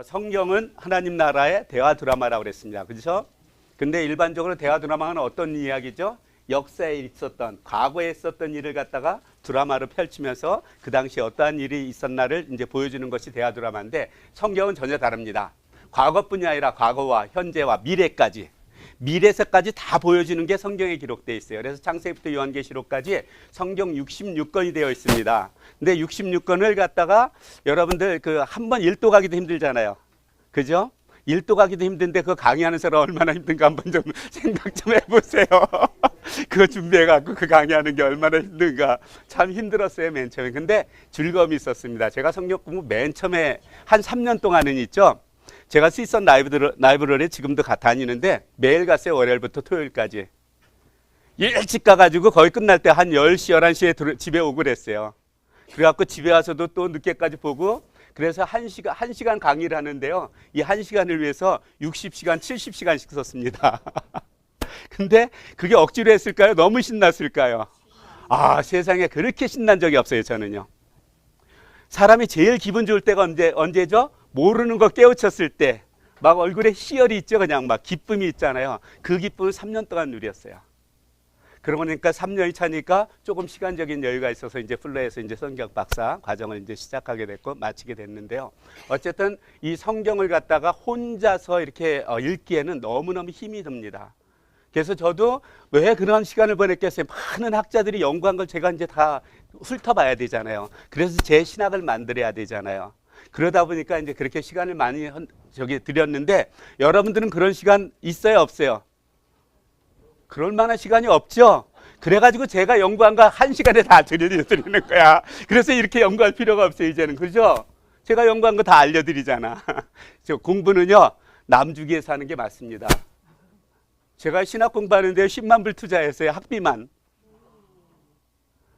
성경은 하나님 나라의 대화 드라마라고 그랬습니다. 그렇죠? 근데 일반적으로 대화 드라마는 어떤 이야기죠? 역사에 있었던, 과거에 있었던 일을 갖다가 드라마로 펼치면서 그 당시에 어떠한 일이 있었나를 이제 보여주는 것이 대화 드라마인데, 성경은 전혀 다릅니다. 과거뿐이 아니라 과거와 현재와 미래까지, 미래서까지 다 보여주는 게 성경에 기록되어 있어요. 그래서 창세기부터 요한계시록까지 성경 66권이 되어 있습니다. 근데 66권을 갖다가 여러분들 그 한 번 일도 가기도 힘들잖아요. 그죠? 일도 가기도 힘든데 그거 강의하는 사람 얼마나 힘든가 한번 좀 생각 좀 해보세요. 그거 준비해갖고 그 강의하는 게 얼마나 힘든가. 참 힘들었어요, 맨 처음에. 근데 즐거움이 있었습니다. 제가 성경 공부 맨 처음에 한 3년 동안은 있죠. 제가 스위스 라이브러리 지금도 다니는데 매일 갔어요. 월요일부터 토요일까지. 일찍 가가지고 거의 끝날 때 한 10시, 11시에 집에 오고 그랬어요. 그래갖고 집에 와서도 또 늦게까지 보고, 그래서 1시간 강의를 하는데요. 이 1시간을 위해서 60시간, 70시간씩 썼습니다. 근데 그게 억지로 했을까요? 너무 신났을까요? 아, 세상에 그렇게 신난 적이 없어요, 저는요. 사람이 제일 기분 좋을 때가 언제죠? 모르는 거 깨우쳤을 때 막 얼굴에 희열이 있죠. 그냥 막 기쁨이 있잖아요. 그 기쁨을 3년 동안 누렸어요. 그러고 보니까 3년이 차니까 조금 시간적인 여유가 있어서 이제 플러에서 이제 성경 박사 과정을 이제 시작하게 됐고 마치게 됐는데요. 어쨌든 이 성경을 갖다가 혼자서 이렇게 읽기에는 너무너무 힘이 듭니다. 그래서 저도 왜 그런 시간을 보냈겠어요. 많은 학자들이 연구한 걸 제가 이제 다 훑어봐야 되잖아요. 그래서 제 신학을 만들어야 되잖아요. 그러다 보니까 이제 그렇게 시간을 많이 드렸는데, 여러분들은 그런 시간 있어요, 없어요? 그럴 만한 시간이 없죠. 그래가지고 제가 연구한 거 1시간에 다 드리는 거야. 그래서 이렇게 연구할 필요가 없어요, 이제는. 그죠? 제가 연구한 거 다 알려드리잖아. 공부는요, 남주기에서 하는 게 맞습니다. 제가 신학 공부하는데 10만 불 투자했어요, 학비만.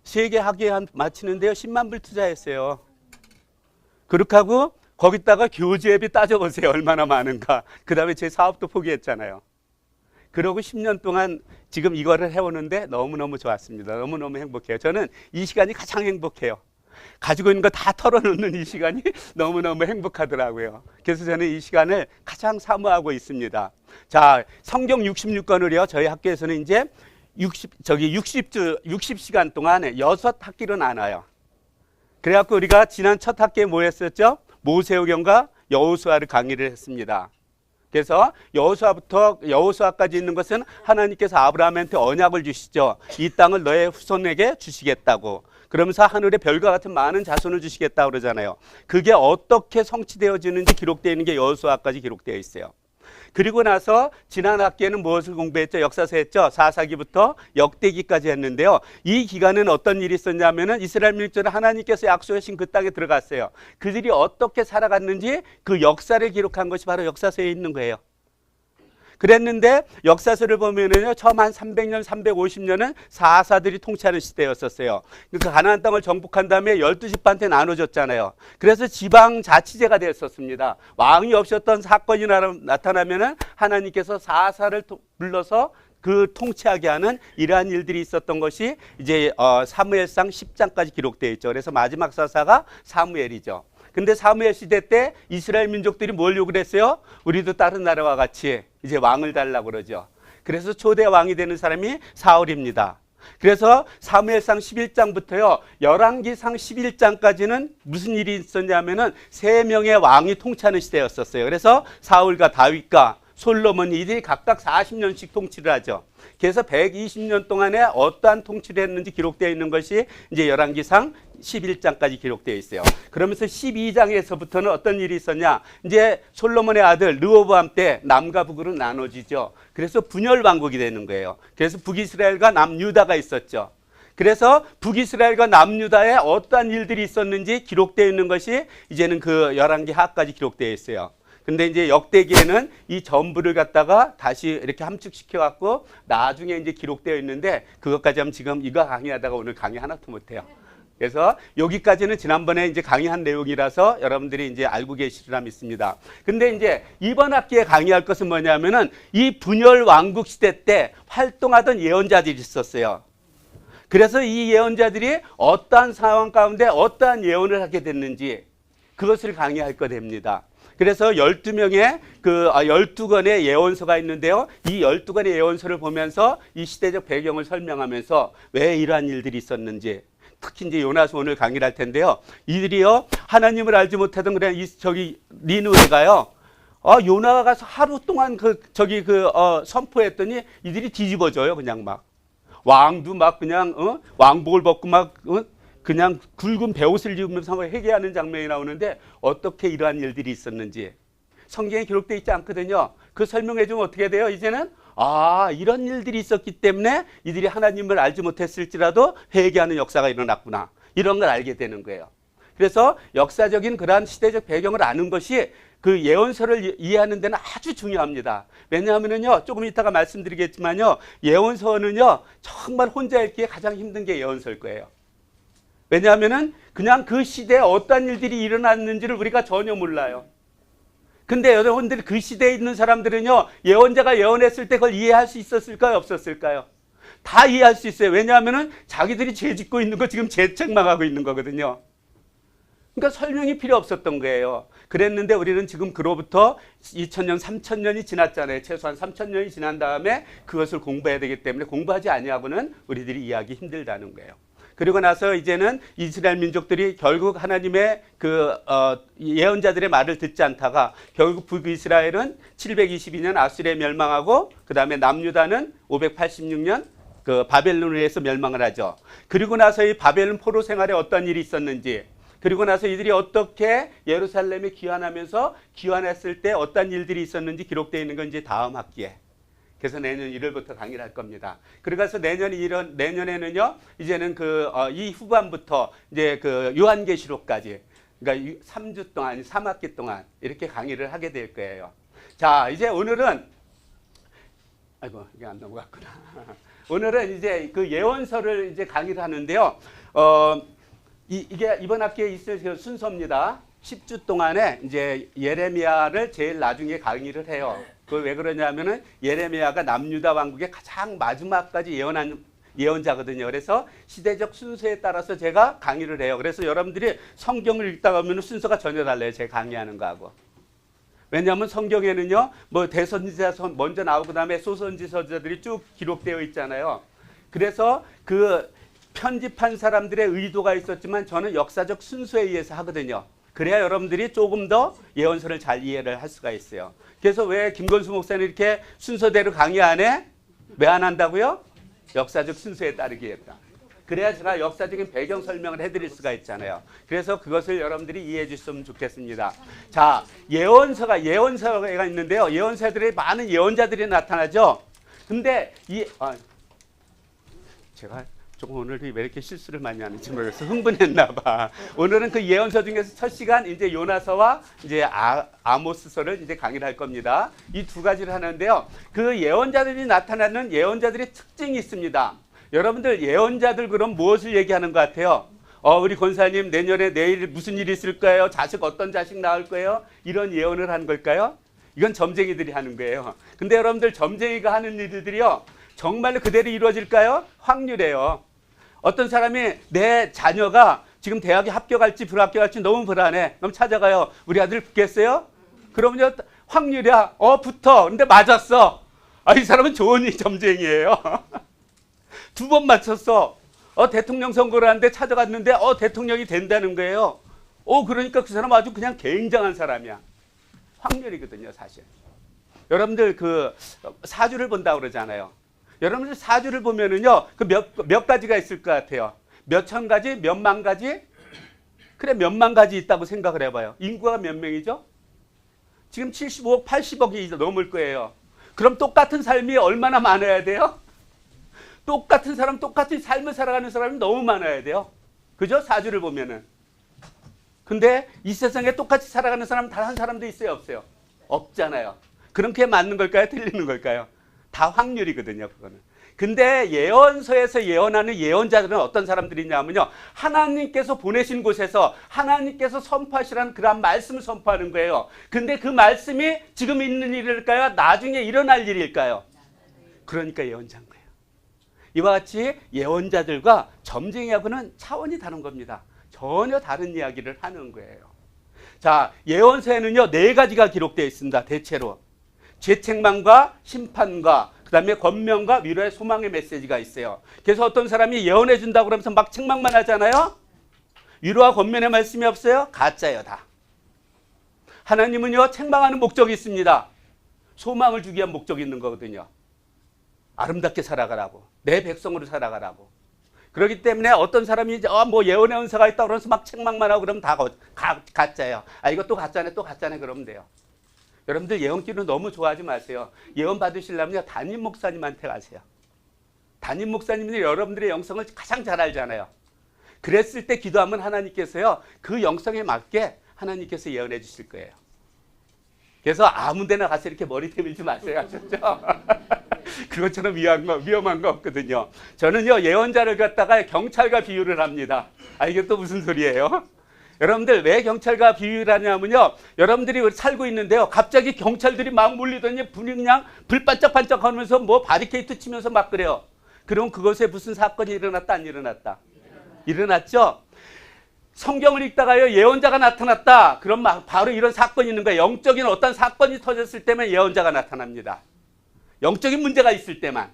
세계 학위에 마치는데요, 10만 불 투자했어요. 그렇게 하고 거기다가 교재비 따져보세요, 얼마나 많은가. 그 다음에 제 사업도 포기했잖아요. 그러고 10년 동안 지금 이거를 해오는데 너무너무 좋았습니다. 너무너무 행복해요. 저는 이 시간이 가장 행복해요. 가지고 있는 거 다 털어놓는 이 시간이 너무너무 행복하더라고요. 그래서 저는 이 시간을 가장 사모하고 있습니다. 자, 성경 66권을요, 저희 학교에서는 이제 60시간 동안에 6학기로 나눠요. 그래갖고 우리가 지난 첫 학기에 뭐 했었죠? 모세오경과 여호수아를 강의를 했습니다. 그래서 여호수아까지 있는 것은 하나님께서 아브라함한테 언약을 주시죠. 이 땅을 너의 후손에게 주시겠다고. 그러면서 하늘에 별과 같은 많은 자손을 주시겠다고 그러잖아요. 그게 어떻게 성취되어지는지 기록되어 있는 게 여호수아까지 기록되어 있어요. 그리고 나서 지난 학기에는 무엇을 공부했죠? 역사서 했죠. 사사기부터 역대기까지 했는데요. 이 기간은 어떤 일이 있었냐면은 이스라엘 민족들은 하나님께서 약속하신 그 땅에 들어갔어요. 그들이 어떻게 살아갔는지 그 역사를 기록한 것이 바로 역사서에 있는 거예요. 그랬는데 역사서를 보면은요, 처음 한 300년, 350년은 사사들이 통치하는 시대였었어요. 그러니까 가나안 땅을 정복한 다음에 12지파한테 나눠줬잖아요. 그래서 지방자치제가 됐었습니다. 왕이 없었던 사건이 나타나면은 하나님께서 사사를 불러서 그 통치하게 하는 이러한 일들이 있었던 것이 이제 사무엘상 10장까지 기록되어 있죠. 그래서 마지막 사사가 사무엘이죠. 근데 사무엘 시대 때 이스라엘 민족들이 뭘 요구를 했어요? 우리도 다른 나라와 같이 이제 왕을 달라고 그러죠. 그래서 초대 왕이 되는 사람이 사울입니다. 그래서 사무엘상 11장부터요, 열왕기상 11장까지는 무슨 일이 있었냐면은 3명의 왕이 통치하는 시대였었어요. 그래서 사울과 다윗과 솔로몬이 이들이 각각 40년씩 통치를 하죠. 그래서 120년 동안에 어떠한 통치를 했는지 기록되어 있는 것이 이제 열왕기상 11장까지 기록되어 있어요. 그러면서 12장에서부터는 어떤 일이 있었냐? 이제 솔로몬의 아들 르호보암 때 남과 북으로 나눠지죠. 그래서 분열 왕국이 되는 거예요. 그래서 북이스라엘과 남유다가 있었죠. 그래서 북이스라엘과 남유다에 어떠한 일들이 있었는지 기록되어 있는 것이 이제는 그 열왕기 하까지 기록되어 있어요. 근데 이제 역대기에는 이 전부를 갖다가 다시 이렇게 함축시켜 갖고 나중에 이제 기록되어 있는데, 그것까지 하면 지금 이거 강의하다가 오늘 강의 하나도 못해요. 그래서 여기까지는 지난번에 이제 강의한 내용이라서 여러분들이 이제 알고 계시리라 믿습니다. 근데 이제 이번 학기에 강의할 것은 뭐냐면은 이 분열 왕국 시대 때 활동하던 예언자들이 있었어요. 그래서 이 예언자들이 어떠한 상황 가운데 어떠한 예언을 하게 됐는지 그것을 강의할 거 됩니다. 그래서 12명의 12권의 예언서가 있는데요. 이 12권의 예언서를 보면서 이 시대적 배경을 설명하면서 왜 이러한 일들이 있었는지, 특히 이제 요나서 오늘 강의를 할 텐데요. 이들이요, 하나님을 알지 못하던 그냥 니느웨가요, 요나가 가서 하루 동안 선포했더니 이들이 뒤집어져요. 그냥 막. 왕도 막 그냥, 왕복을 벗고 막, 그냥 굵은 베옷을 입으면서 회개하는 장면이 나오는데 어떻게 이러한 일들이 있었는지 성경에 기록되어 있지 않거든요. 그 설명해 주면 어떻게 돼요? 이제는 이런 일들이 있었기 때문에 이들이 하나님을 알지 못했을지라도 회개하는 역사가 일어났구나. 이런 걸 알게 되는 거예요. 그래서 역사적인 그러한 시대적 배경을 아는 것이 그 예언서를 이해하는 데는 아주 중요합니다. 왜냐하면요, 조금 이따가 말씀드리겠지만요, 예언서는요, 정말 혼자 읽기에 가장 힘든 게 예언서일 거예요. 왜냐하면은 그냥 그 시대에 어떤 일들이 일어났는지를 우리가 전혀 몰라요. 근데 여러분들이 그 시대에 있는 사람들은요, 예언자가 예언했을 때 그걸 이해할 수 있었을까요? 없었을까요? 다 이해할 수 있어요. 왜냐하면은 자기들이 죄 짓고 있는 거 지금 재책망하고 있는 거거든요. 그러니까 설명이 필요 없었던 거예요. 그랬는데 우리는 지금 그로부터 2000년, 3000년이 지났잖아요. 최소한 3000년이 지난 다음에 그것을 공부해야 되기 때문에 공부하지 아니하고는 우리들이 이해하기 힘들다는 거예요. 그리고 나서 이제는 이스라엘 민족들이 결국 하나님의 예언자들의 말을 듣지 않다가 결국 북이스라엘은 722년 아수리에 멸망하고 그 다음에 남유다는 586년 바벨론에 의해서 멸망을 하죠. 그리고 나서 이 바벨론 포로 생활에 어떤 일이 있었는지, 그리고 나서 이들이 어떻게 예루살렘에 귀환하면서 귀환했을 때 어떤 일들이 있었는지 기록되어 있는 건 이제 다음 학기에. 그래서 내년 1월부터 강의를 할 겁니다. 그래서 내년에는요, 이제는 이 후반부터 이제 요한계시록까지, 그러니까 3주 동안, 3학기 동안 이렇게 강의를 하게 될 거예요. 자, 이제 오늘은, 아이고, 이게 안 넘어갔구나. 오늘은 이제 그 예언서를 이제 강의를 하는데요. 이게 이번 학기에 있을 순서입니다. 10주 동안에 이제 예레미야를 제일 나중에 강의를 해요. 그 왜 그러냐면은 예레미야가 남유다 왕국의 가장 마지막까지 예언한 예언자거든요. 그래서 시대적 순서에 따라서 제가 강의를 해요. 그래서 여러분들이 성경을 읽다가 보면 순서가 전혀 달라요. 제가 강의하는 거하고. 왜냐하면 성경에는요, 뭐 대선지자 먼저 나오고 그다음에 소선지서자들이 쭉 기록되어 있잖아요. 그래서 그 편집한 사람들의 의도가 있었지만 저는 역사적 순서에 의해서 하거든요. 그래야 여러분들이 조금 더 예언서를 잘 이해를 할 수가 있어요. 그래서 왜 김건수 목사는 이렇게 순서대로 강의 안 해? 왜 안 한다고요? 역사적 순서에 따르기 위해서. 그래야 제가 역사적인 배경 설명을 해드릴 수가 있잖아요. 그래서 그것을 여러분들이 이해해 주셨으면 좋겠습니다. 자, 예언서가 있는데요. 예언서들이 많은 예언자들이 나타나죠. 근데 제가 조금 오늘 왜 이렇게 실수를 많이 하는지 모르겠어. 흥분했나 봐. 오늘은 그 예언서 중에서 첫 시간 이제 요나서와 이제 아모스서를 이제 강의를 할 겁니다. 이 두 가지를 하는데요. 그 예언자들이 나타나는 예언자들의 특징이 있습니다. 여러분들 예언자들 그럼 무엇을 얘기하는 것 같아요? 우리 권사님 내일 무슨 일이 있을 거예요? 어떤 자식 낳을 거예요? 이런 예언을 하는 걸까요? 이건 점쟁이들이 하는 거예요. 근데 여러분들 점쟁이가 하는 일들이요, 정말로 그대로 이루어질까요? 확률이에요. 어떤 사람이 내 자녀가 지금 대학에 합격할지 불합격할지 너무 불안해. 그럼 찾아가요. 우리 아들 붙겠어요? 그러면 확률이야. 붙어. 근데 맞았어. 이 사람은 좋은 점쟁이에요. 2번 맞췄어. 대통령 선거를 하는데 찾아갔는데 대통령이 된다는 거예요. 그러니까 그 사람 아주 그냥 굉장한 사람이야. 확률이거든요, 사실. 여러분들 사주를 본다고 그러잖아요. 여러분들 사주를 보면은요, 몇 가지가 있을 것 같아요. 몇천 가지, 몇만 가지? 그래, 몇만 가지 있다고 생각을 해봐요. 인구가 몇 명이죠? 지금 75억, 80억이 넘을 거예요. 그럼 똑같은 삶이 얼마나 많아야 돼요? 똑같은 사람, 똑같이 삶을 살아가는 사람이 너무 많아야 돼요. 그죠? 사주를 보면은. 근데 이 세상에 똑같이 살아가는 사람 단 한 사람도 있어요, 없어요? 없잖아요. 그럼 그게 맞는 걸까요? 틀리는 걸까요? 다 확률이거든요, 그거는. 근데 예언서에서 예언하는 예언자들은 어떤 사람들이냐면요, 하나님께서 보내신 곳에서 하나님께서 선포하시라는 그런 말씀을 선포하는 거예요. 근데 그 말씀이 지금 있는 일일까요? 나중에 일어날 일일까요? 그러니까 예언자인 거예요. 이와 같이 예언자들과 점쟁이하고는 차원이 다른 겁니다. 전혀 다른 이야기를 하는 거예요. 자, 예언서에는요 4가지가 기록되어 있습니다. 대체로 죄책망과 심판과 그 다음에 권면과 위로의 소망의 메시지가 있어요. 그래서 어떤 사람이 예언해 준다고 그러면서 막 책망만 하잖아요. 위로와 권면의 말씀이 없어요. 가짜예요 다. 하나님은요 책망하는 목적이 있습니다. 소망을 주기 위한 목적이 있는 거거든요. 아름답게 살아가라고, 내 백성으로 살아가라고. 그렇기 때문에 어떤 사람이 뭐 예언의 은사가 있다 그러면서 막 책망만 하고 그러면 다 가짜예요. 아 이거 또 가짜네 또 가짜네 그러면 돼요. 여러분들 예언기는 너무 좋아하지 마세요. 예언 받으시려면 담임 목사님한테 가세요. 담임 목사님이 여러분들의 영성을 가장 잘 알잖아요. 그랬을 때 기도하면 하나님께서요 그 영성에 맞게 하나님께서 예언해 주실 거예요. 그래서 아무 데나 가서 이렇게 머리 내밀지 마세요. 아셨죠? 그것처럼 위험한 거 없거든요. 저는요 예언자를 갖다가 경찰과 비유를 합니다. 아 이게 또 무슨 소리예요? 여러분들 왜 경찰과 비유를 하냐면요. 여러분들이 살고 있는데요. 갑자기 경찰들이 막 몰리더니 그냥 불 반짝반짝 하면서 뭐 바리케이트 치면서 막 그래요. 그럼 그것에 무슨 사건이 일어났다 안 일어났다? 일어났죠? 성경을 읽다가요 예언자가 나타났다. 그럼 바로 이런 사건이 있는 거예요. 영적인 어떤 사건이 터졌을 때만 예언자가 나타납니다. 영적인 문제가 있을 때만.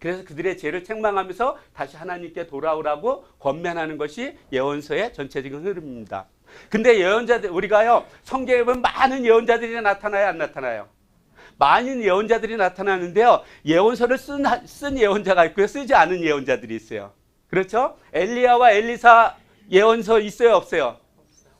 그래서 그들의 죄를 책망하면서 다시 하나님께 돌아오라고 권면하는 것이 예언서의 전체적인 흐름입니다. 근데 예언자들 우리가요 성경에 보면 많은 예언자들이 나타나요 안 나타나요? 많은 예언자들이 나타나는데요. 예언서를 쓴 예언자가 있고요. 쓰지 않은 예언자들이 있어요. 그렇죠? 엘리야와 엘리사 예언서 있어요 없어요?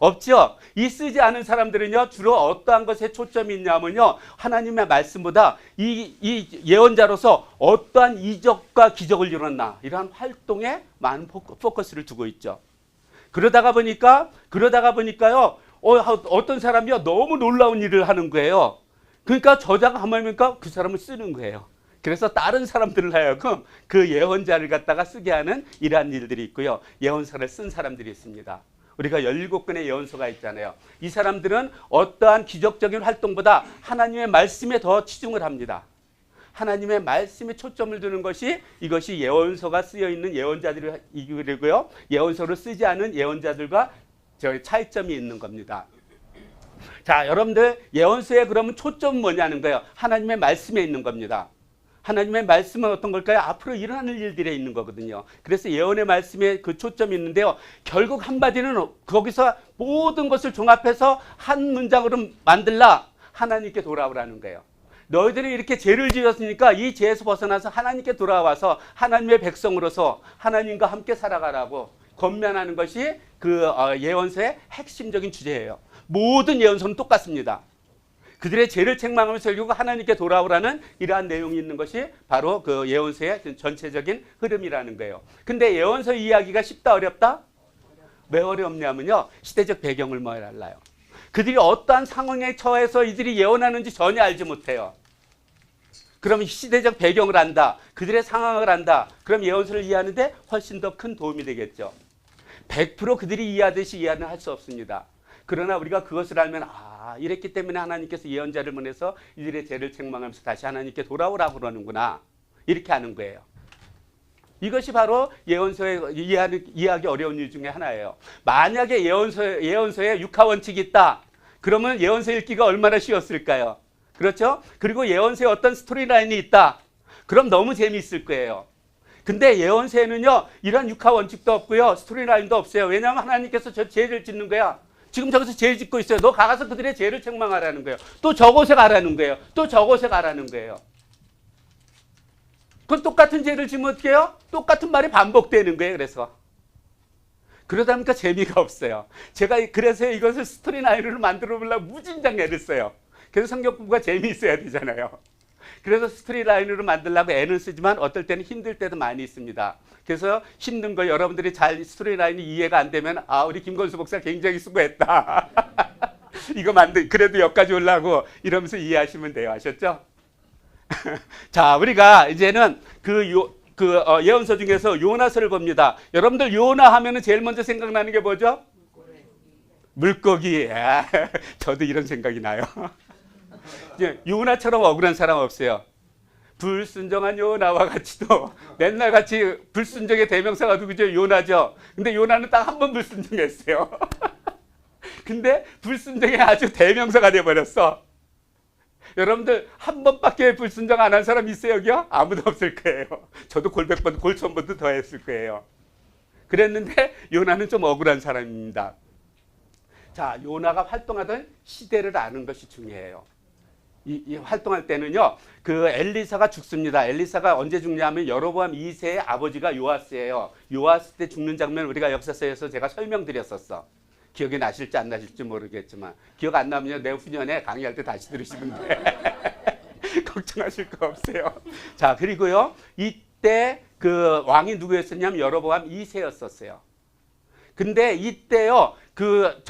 없죠. 이 쓰지 않은 사람들은요 주로 어떠한 것에 초점이 있냐면요 하나님의 말씀보다 이 예언자로서 어떠한 이적과 기적을 이뤘나 이러한 활동에 많은 포커스를 두고 있죠. 그러다가 보니까요 어떤 사람이요 너무 놀라운 일을 하는 거예요. 그러니까 저자가 하면니까 그 사람을 쓰는 거예요. 그래서 다른 사람들을 하여금 그 예언자를 갖다가 쓰게 하는 이러한 일들이 있고요. 예언서를 쓴 사람들이 있습니다. 우리가 17권의 예언서가 있잖아요. 이 사람들은 어떠한 기적적인 활동보다 하나님의 말씀에 더 치중을 합니다. 하나님의 말씀에 초점을 두는 것이 이것이 예언서가 쓰여 있는 예언자들이고요. 예언서를 쓰지 않은 예언자들과 저희 차이점이 있는 겁니다. 자, 여러분들 예언서에 그러면 초점은 뭐냐는 거예요. 하나님의 말씀에 있는 겁니다. 하나님의 말씀은 어떤 걸까요? 앞으로 일어나는 일들에 있는 거거든요. 그래서 예언의 말씀에 그 초점이 있는데요. 결국 한마디는 거기서 모든 것을 종합해서 한 문장으로 만들라. 하나님께 돌아오라는 거예요. 너희들이 이렇게 죄를 지었으니까 이 죄에서 벗어나서 하나님께 돌아와서 하나님의 백성으로서 하나님과 함께 살아가라고 권면하는 것이 그 예언서의 핵심적인 주제예요. 모든 예언서는 똑같습니다. 그들의 죄를 책망하면서 결국 하나님께 돌아오라는 이러한 내용이 있는 것이 바로 그 예언서의 전체적인 흐름이라는 거예요. 근데 예언서 이야기가 쉽다 어렵다? 왜 어렵냐면요. 시대적 배경을 몰라요. 그들이 어떠한 상황에 처해서 이들이 예언하는지 전혀 알지 못해요. 그럼 시대적 배경을 안다. 그들의 상황을 안다. 그럼 예언서를 이해하는데 훨씬 더 큰 도움이 되겠죠. 100% 그들이 이해하듯이 이해는 할 수 없습니다. 그러나 우리가 그것을 알면 이랬기 때문에 하나님께서 예언자를 보내서 이들의 죄를 책망하면서 다시 하나님께 돌아오라고 그러는구나. 이렇게 하는 거예요. 이것이 바로 예언서에 이해하기 어려운 일 중에 하나예요. 만약에 예언서에 육하원칙이 있다. 그러면 예언서 읽기가 얼마나 쉬웠을까요? 그렇죠? 그리고 예언서에 어떤 스토리라인이 있다. 그럼 너무 재미있을 거예요. 근데 예언서에는요. 이런 육하원칙도 없고요. 스토리라인도 없어요. 왜냐하면 하나님께서 저 죄를 짓는 거야. 지금 저기서 죄 짓고 있어요. 너 가서 그들의 죄를 책망하라는 거예요. 또 저곳에 가라는 거예요. 또 저곳에 가라는 거예요. 그건 똑같은 죄를 지면 어떻게 해요? 똑같은 말이 반복되는 거예요. 그래서 그러다 보니까 재미가 없어요. 제가 그래서 이것을 스토리라인으로 만들어 보려고 무진장 애를 써요. 그래서 성경 공부가 재미있어야 되잖아요. 그래서 스토리라인으로 만들려고 애는 쓰지만 어떨 때는 힘들 때도 많이 있습니다. 그래서 힘든 거 여러분들이 잘 스토리라인이 이해가 안 되면 우리 김건수 목사 굉장히 수고했다. 이거 그래도 여기까지 올라고 이러면서 이해하시면 돼요. 아셨죠? 자, 우리가 이제는 예언서 중에서 요나서를 봅니다. 여러분들 요나 하면은 제일 먼저 생각나는 게 뭐죠? 물고기. 저도 이런 생각이 나요. 요나처럼 억울한 사람 없어요. 불순종한 요나와 같이도 맨날 같이 불순종의 대명사가 누구죠? 요나죠. 근데 요나는 딱 한 번 불순종했어요. 근데 불순종의 아주 대명사가 돼버렸어. 여러분들 한 번밖에 불순종 안 한 사람 있어요 여기요? 아무도 없을 거예요. 저도 골백번 골천번도 더 했을 거예요. 그랬는데 요나는 좀 억울한 사람입니다. 자, 요나가 활동하던 시대를 아는 것이 중요해요. 이 활동할 때는요, 그 엘리사가 죽습니다. 엘리사가 언제 죽냐면 여로보암 2세의 아버지가 요아스예요. 요아스 때 죽는 장면 우리가 역사서에서 제가 설명드렸었어. 기억이 나실지 안 나실지 모르겠지만 기억 안 나면 내후년에 강의할 때 다시 들으시면 돼. 걱정하실 거 없어요. 자, 그리고요, 이때 그 왕이 누구였었냐면 여로보암 2세였었어요. 근데 이때요, 그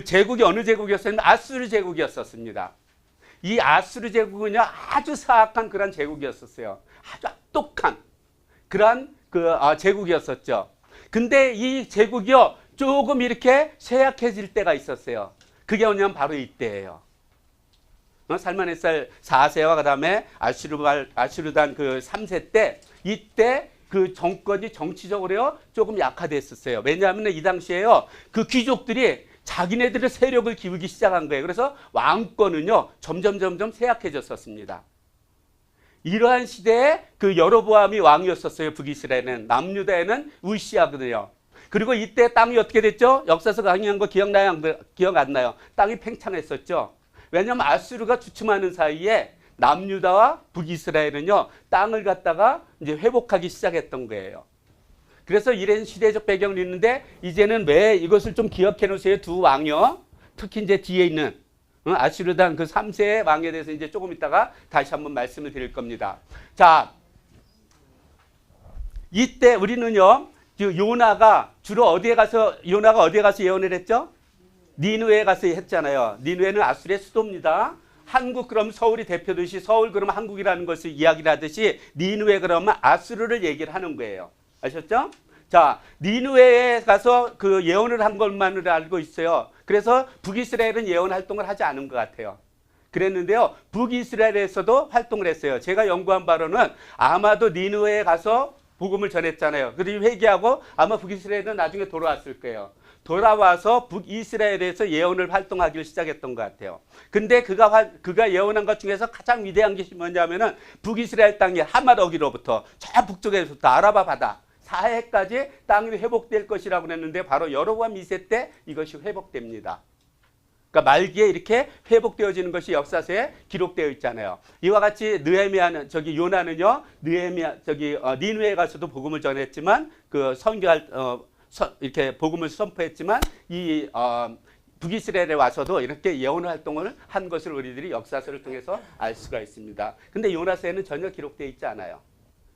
제국이 어느 제국이었었냐면 아수르 제국이었었습니다. 이 아수르 제국은요, 아주 사악한 그런 제국이었었어요. 아주 악독한 그런 제국이었었죠. 근데 이 제국이요, 조금 이렇게 쇠약해질 때가 있었어요. 그게 뭐냐면 바로 이때예요. 살만에살 4세와 그 다음에 아슈르단 그 3세 때, 이때 그 정권이 정치적으로요, 조금 약화됐었어요. 왜냐하면 이 당시에요, 그 귀족들이 자기네들의 세력을 기울기 시작한 거예요. 그래서 왕권은요, 점점 쇠약해졌었습니다. 이러한 시대에 그 여로보암이 왕이었었어요. 북이스라엘은. 남유다에는 우시아거든요. 그리고 이때 땅이 어떻게 됐죠? 역사서 강의한 거 기억나요? 기억 안 나요? 땅이 팽창했었죠. 왜냐하면 아수르가 주춤하는 사이에 남유다와 북이스라엘은요, 땅을 갖다가 이제 회복하기 시작했던 거예요. 그래서 이런 시대적 배경이 있는데, 이제는 왜 이것을 좀 기억해 놓으세요. 두 왕이요. 특히 이제 뒤에 있는 아슈르단 그 3세의 왕에 대해서 이제 조금 있다가 다시 한번 말씀을 드릴 겁니다. 자, 이때 우리는요, 요나가 주로 요나가 어디에 가서 예언을 했죠? 니느웨에 가서 했잖아요. 니느웨는 아수르의 수도입니다. 한국 그럼 서울이 대표듯이 서울 그러면 한국이라는 것을 이야기를 하듯이 니느웨 그러면 아수르를 얘기를 하는 거예요. 아셨죠? 자, 니느웨에 가서 그 예언을 한 것만으로 알고 있어요. 그래서 북이스라엘은 예언 활동을 하지 않은 것 같아요. 그랬는데요, 북이스라엘에서도 활동을 했어요. 제가 연구한 바로는 아마도 니느웨에 가서 복음을 전했잖아요. 그리고 회개하고 아마 북이스라엘은 나중에 돌아왔을 거예요. 돌아와서 북이스라엘에서 예언을 활동하기를 시작했던 것 같아요. 근데 그가 예언한 것 중에서 가장 위대한 것이 뭐냐면은 북이스라엘 땅의 하맛어기로부터 저 북쪽에서부터 아라바 바다 사해까지 땅이 회복될 것이라고 했는데 바로 여로보암 2세 때 이것이 회복됩니다. 그러니까 말기에 이렇게 회복되어지는 것이 역사서에 기록되어 있잖아요. 이와 같이 요나는요, 니느웨에 가서도 복음을 전했지만 이렇게 복음을 선포했지만 북이스라엘에 와서도 이렇게 예언 활동을 한 것을 우리들이 역사서를 통해서 알 수가 있습니다. 근데 요나서에는 전혀 기록되어 있지 않아요.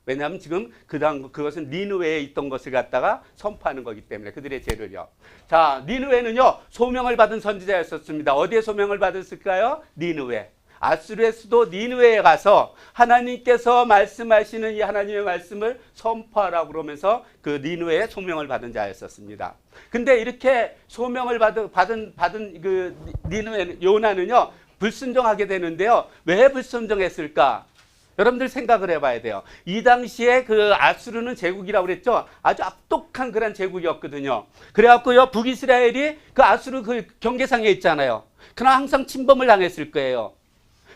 왜냐하면 지금 그것은 니느웨에 있던 것을 갖다가 선포하는 거기 때문에 그들의 죄를요. 자, 니느웨는요, 소명을 받은 선지자였었습니다. 어디에 소명을 받았을까요? 니느웨. 아수르의 수도 니느웨에 가서 하나님께서 말씀하시는 이 하나님의 말씀을 선포하라고 그러면서 그 니느웨에 소명을 받은 자였었습니다. 근데 이렇게 소명을 받은 그 니느웨 요나는요, 불순종하게 되는데요. 왜 불순종했을까? 여러분들 생각을 해봐야 돼요. 이 당시에 그 아수르는 제국이라고 그랬죠. 아주 악독한 그런 제국이었거든요. 그래갖고요, 북이스라엘이 그 아수르 그 경계상에 있잖아요. 그러나 항상 침범을 당했을 거예요.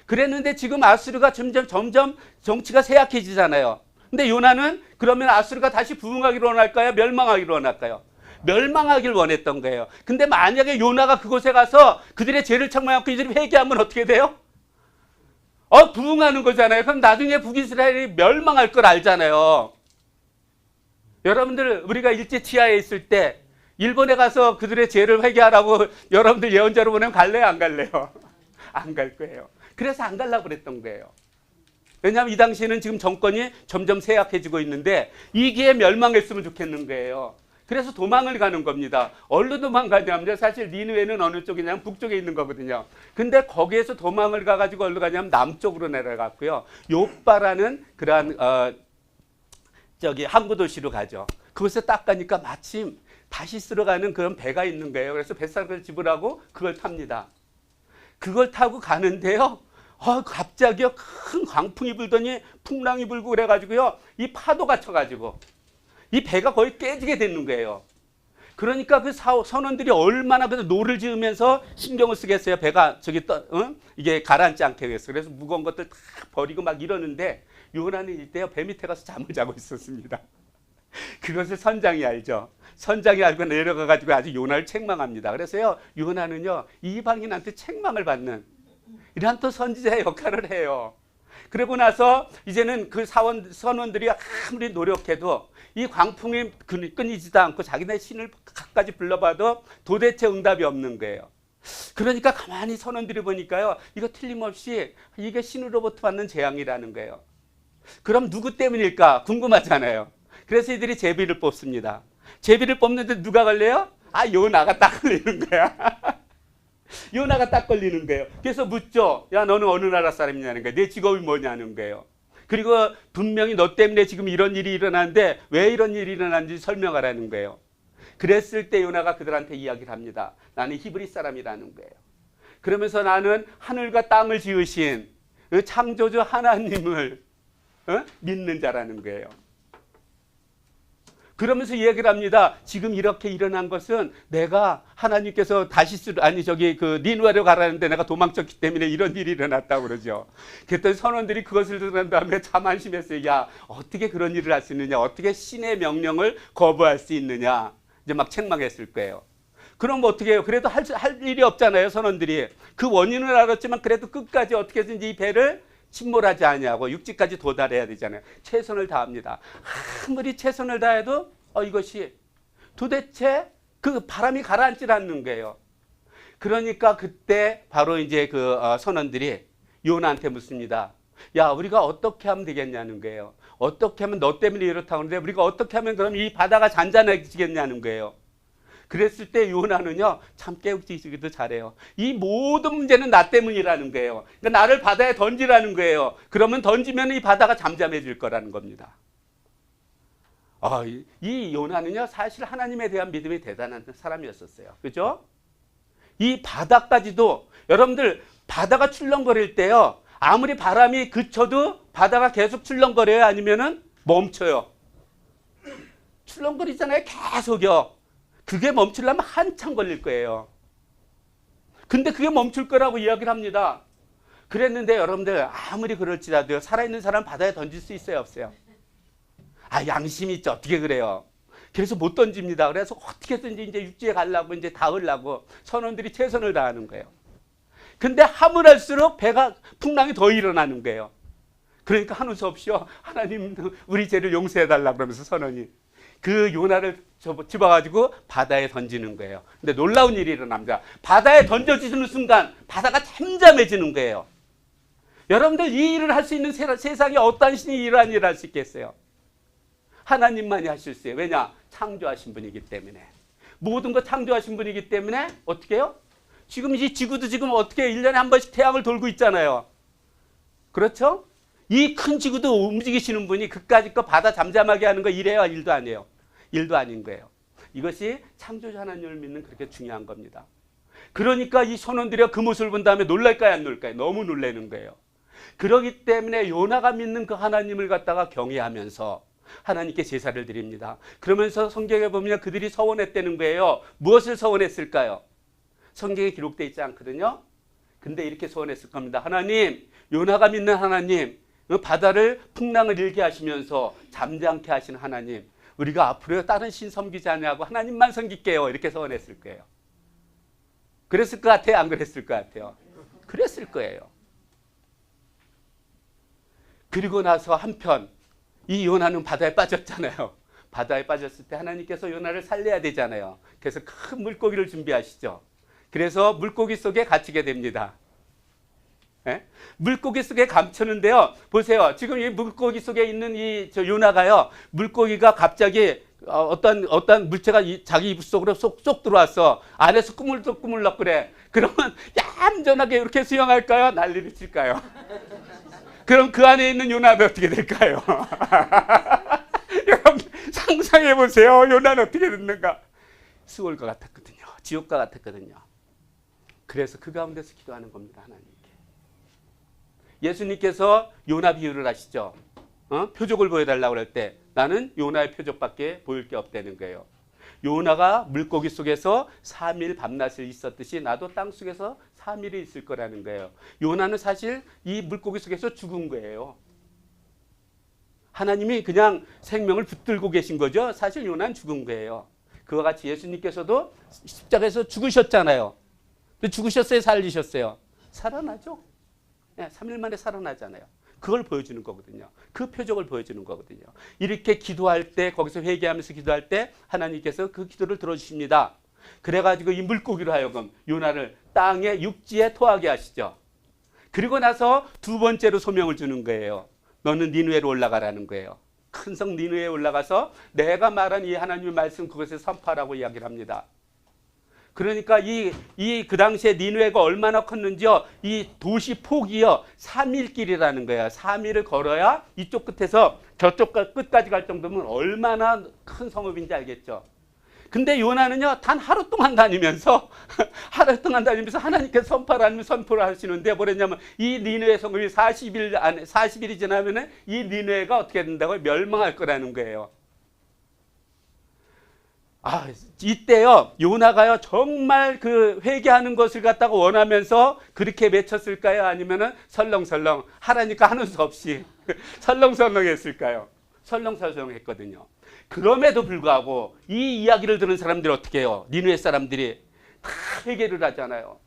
그랬는데 지금 아수르가 점점 정치가 쇠약해지잖아요. 근데 요나는 그러면 아수르가 다시 부흥하기를 원할까요? 멸망하기를 원할까요? 멸망하기를 원했던 거예요. 근데 만약에 요나가 그곳에 가서 그들의 죄를 청구하고 이들이 회개하면 어떻게 돼요? 부흥하는 거잖아요. 그럼 나중에 북이스라엘이 멸망할 걸 알잖아요. 여러분들, 우리가 일제치하에 있을 때 일본에 가서 그들의 죄를 회개하라고 여러분들 예언자로 보내면 갈래요? 안 갈래요? 안 갈 거예요. 그래서 안 가려고 그랬던 거예요. 왜냐하면 이 당시에는 지금 정권이 점점 쇠약해지고 있는데 이 기회에 멸망했으면 좋겠는 거예요. 그래서 도망을 가는 겁니다. 어디로 도망가냐면 사실 니느웨는 어느 쪽이냐면 북쪽에 있는 거거든요. 근데 거기에서 도망을 가가지고 어디로 가냐면 남쪽으로 내려갔고요. 요빠라는 그러한 항구 도시로 가죠. 그곳에 딱 가니까 마침 다시스로 가는 그런 배가 있는 거예요. 그래서 뱃사람을 지불하고 그걸 탑니다. 그걸 타고 가는데요. 갑자기요 큰 광풍이 불더니 풍랑이 불고 그래가지고요 이 파도가 쳐가지고 이 배가 거의 깨지게 되는 거예요. 그러니까 그 선원들이 얼마나 그 노를 지으면서 신경을 쓰겠어요. 배가 이게 가라앉지 않게 위해서. 그래서 무거운 것들 다 버리고 막 이러는데 요나는 이때요 배 밑에 가서 잠을 자고 있었습니다. 그것을 선장이 알죠. 선장이 알고 내려가 가지고 아주 요나를 책망합니다. 그래서요 요나는요 이방인한테 책망을 받는 이러한 또 선지자의 역할을 해요. 그러고 나서 이제는 그 선원들이 아무리 노력해도 이 광풍이 끊이지도 않고 자기네 신을 각가지 불러봐도 도대체 응답이 없는 거예요. 그러니까 가만히 선원들이 보니까요 이거 틀림없이 이게 신으로부터 받는 재앙이라는 거예요. 그럼 누구 때문일까 궁금하잖아요. 그래서 이들이 제비를 뽑습니다. 제비를 뽑는데 누가 걸려요? 요나가 딱 걸리는 거야. 요나가 딱 걸리는 거예요. 그래서 묻죠. 야 너는 어느 나라 사람이냐는 거예요. 내 직업이 뭐냐는 거예요. 그리고 분명히 너 때문에 지금 이런 일이 일어나는데 왜 이런 일이 일어났는지 설명하라는 거예요. 그랬을 때 요나가 그들한테 이야기를 합니다. 나는 히브리 사람이라는 거예요. 그러면서 나는 하늘과 땅을 지으신 창조주 하나님을 믿는 자라는 거예요. 그러면서 이야기를 합니다. 지금 이렇게 일어난 것은 내가 하나님께서 니누아로 가라는데 내가 도망쳤기 때문에 이런 일이 일어났다고 그러죠. 그랬더니 선원들이 그것을 듣는 다음에 참 안심했어요. 야, 어떻게 그런 일을 할 수 있느냐? 어떻게 신의 명령을 거부할 수 있느냐? 이제 막 책망했을 거예요. 그럼 어떻게 해요? 그래도 할 일이 없잖아요, 선원들이. 그 원인을 알았지만 그래도 끝까지 어떻게든지 이 배를 침몰하지 아니하고 육지까지 도달해야 되잖아요. 최선을 다합니다. 아무리 최선을 다해도 이것이 도대체 그 바람이 가라앉지 않는 거예요. 그러니까 그때 바로 이제 그 선원들이 요나한테 묻습니다. 야, 우리가 어떻게 하면 되겠냐는 거예요. 어떻게 하면 너 때문에 이렇다고 하는데 우리가 어떻게 하면 그럼 이 바다가 잔잔해지겠냐는 거예요. 그랬을 때 요나는요 참 깨우치기도 잘해요. 이 모든 문제는 나 때문이라는 거예요. 그러니까 나를 바다에 던지라는 거예요. 그러면 던지면 이 바다가 잠잠해질 거라는 겁니다. 이 요나는요 사실 하나님에 대한 믿음이 대단한 사람이었었어요. 그죠? 이 바다까지도 여러분들 바다가 출렁거릴 때요 아무리 바람이 그쳐도 바다가 계속 출렁거려요? 아니면은 멈춰요? 출렁거리잖아요 계속요. 그게 멈추려면 한참 걸릴 거예요. 근데 그게 멈출 거라고 이야기를 합니다. 그랬는데 여러분들 아무리 그럴지라도요. 살아있는 사람 바다에 던질 수 있어요? 없어요? 양심이 있죠. 어떻게 그래요? 그래서 못 던집니다. 그래서 어떻게든지 이제 육지에 가려고 이제 닿으려고 선원들이 최선을 다하는 거예요. 근데 하면 할수록 풍랑이 더 일어나는 거예요. 그러니까 하는 수 없이요. 하나님 우리 죄를 용서해달라 그러면서 선원이 그 요나를 집어가지고 바다에 던지는 거예요. 근데 놀라운 일이 일어납니다. 바다에 던져지는 순간 바다가 잠잠해지는 거예요. 여러분들 이 일을 할 수 있는 세상에 어떤 신이 이러한 일을 할 수 있겠어요? 하나님만이 하실 수 있어요. 왜냐? 창조하신 분이기 때문에. 모든 거 창조하신 분이기 때문에 어떻게 해요? 지금 이 지구도 지금 어떻게 1년에 한 번씩 태양을 돌고 있잖아요. 그렇죠? 이 큰 지구도 움직이시는 분이 그까짓 거 바다 잠잠하게 하는 거 일해요? 일도 아니에요. 일도 아닌 거예요. 이것이 창조주 하나님을 믿는 그렇게 중요한 겁니다. 그러니까 이 선원들이 그 모습을 본 다음에 놀랄까요? 안 놀랄까요? 너무 놀라는 거예요. 그렇기 때문에 요나가 믿는 그 하나님을 갖다가 경외하면서 하나님께 제사를 드립니다. 그러면서 성경에 보면 그들이 서원했다는 거예요. 무엇을 서원했을까요? 성경에 기록되어 있지 않거든요. 근데 이렇게 서원했을 겁니다. 하나님, 요나가 믿는 하나님, 바다를 풍랑을 일게 하시면서 잠잠케 하신 하나님, 우리가 앞으로 다른 신 섬기지 않냐고 하나님만 섬길게요. 이렇게 서원했을 거예요. 그랬을 것 같아요? 안 그랬을 것 같아요? 그랬을 거예요. 그리고 나서 한편 이 요나는 바다에 빠졌잖아요. 바다에 빠졌을 때 하나님께서 요나를 살려야 되잖아요. 그래서 큰 물고기를 준비하시죠. 그래서 물고기 속에 갇히게 됩니다. 예? 물고기 속에 감추는데요. 보세요. 지금 이 물고기 속에 있는 저 요나가요. 물고기가 갑자기 어떤 물체가 자기 입 속으로 쏙 들어왔어. 안에서 꾸물럭꾸물럭 그래. 그러면 얌전하게 이렇게 수영할까요? 난리를 칠까요? 그럼 그 안에 있는 요나는 어떻게 될까요? 여러분 상상해 보세요. 요나는 어떻게 됐는가? 수월과 같았거든요. 지옥과 같았거든요. 그래서 그 가운데서 기도하는 겁니다. 하나님께. 예수님께서 요나 비유를 하시죠. 표적을 보여달라고 그럴 때 나는 요나의 표적밖에 보일 게 없다는 거예요. 요나가 물고기 속에서 3일 밤낮을 있었듯이 나도 땅 속에서 3일이 있을 거라는 거예요. 요나는 사실 이 물고기 속에서 죽은 거예요. 하나님이 그냥 생명을 붙들고 계신 거죠. 사실 요나는 죽은 거예요. 그와 같이 예수님께서도 십자가에서 죽으셨잖아요. 죽으셨어요? 살리셨어요? 살아나죠. 3일 만에 살아나잖아요. 그걸 보여주는 거거든요. 그 표적을 보여주는 거거든요. 이렇게 기도할 때, 거기서 회개하면서 기도할 때 하나님께서 그 기도를 들어주십니다. 그래가지고 이 물고기로 하여금 요나를 땅에 육지에 토하게 하시죠. 그리고 나서 두 번째로 소명을 주는 거예요. 너는 니느웨로 올라가라는 거예요. 큰 성 니느웨에 올라가서 내가 말한 이 하나님의 말씀 그것에 선포하라고 이야기를 합니다. 그러니까 그 당시에 니느웨가 얼마나 컸는지요. 이 도시 폭이요 3일 길이라는 거예요. 3일을 걸어야 이쪽 끝에서 저쪽 끝까지 갈 정도면 얼마나 큰 성읍인지 알겠죠. 근데 요나는요 단 하루 동안 다니면서 하나님께서 선포하라는 선포를 하시는데 뭐랬냐면 이 니느웨 성읍이 40일이 지나면은 이 니느웨가 어떻게 된다고요? 멸망할 거라는 거예요. 이때요 요나가요 정말 그 회개하는 것을 갖다가 원하면서 그렇게 외쳤을까요? 아니면은 설렁설렁 하라니까 하는 수 없이 설렁설렁했을까요? 설렁설렁했거든요. 그럼에도 불구하고 이 이야기를 들은 사람들이 어떻게 해요? 니느웨 사람들이 다 회개를 하잖아요.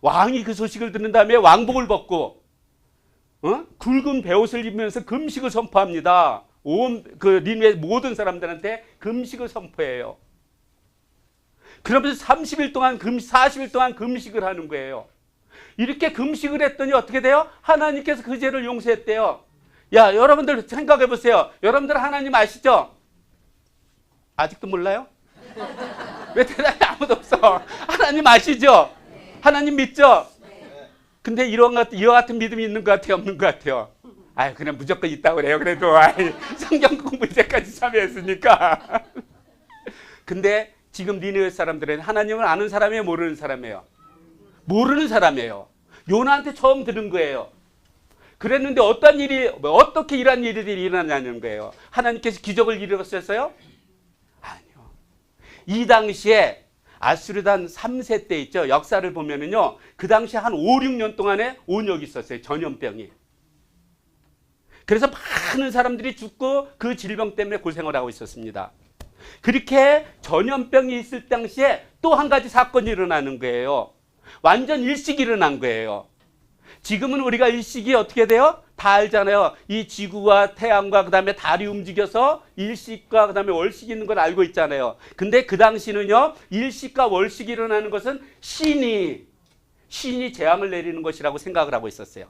왕이 그 소식을 듣는 다음에 왕복을 벗고 굵은 베옷을 입으면서 금식을 선포합니다. 그 니느웨 모든 사람들한테 금식을 선포해요. 그러면서 30일 동안 40일 동안 금식을 하는 거예요. 이렇게 금식을 했더니 어떻게 돼요? 하나님께서 그 죄를 용서했대요. 야, 여러분들 생각해 보세요. 여러분들 하나님 아시죠? 아직도 몰라요? 왜 대답이 아무도 없어? 하나님 아시죠? 하나님 믿죠? 근데 이와 같은 믿음이 있는 것 같아요? 없는 것 같아요? 그냥 무조건 있다고 그래요. 그래도 성경 공부 이제까지 참여했으니까. 근데 지금 니느웨 사람들은 하나님을 아는 사람이에요? 모르는 사람이에요? 모르는 사람이에요. 요나한테 처음 들은 거예요. 그랬는데 어떻게 이런 일들이 일어나냐는 거예요. 하나님께서 기적을 이루었어요? 아니요. 이 당시에 아수르단 3세 때 있죠. 역사를 보면은요. 그 당시에 한 5, 6년 동안에 온역이 있었어요. 전염병이. 그래서 많은 사람들이 죽고 그 질병 때문에 고생을 하고 있었습니다. 그렇게 전염병이 있을 당시에 또 한 가지 사건이 일어나는 거예요. 완전 일식이 일어난 거예요. 지금은 우리가 일식이 어떻게 돼요? 다 알잖아요. 이 지구와 태양과 그 다음에 달이 움직여서 일식과 그 다음에 월식이 있는 걸 알고 있잖아요. 근데 그 당시는요. 일식과 월식이 일어나는 것은 신이 재앙을 내리는 것이라고 생각을 하고 있었어요.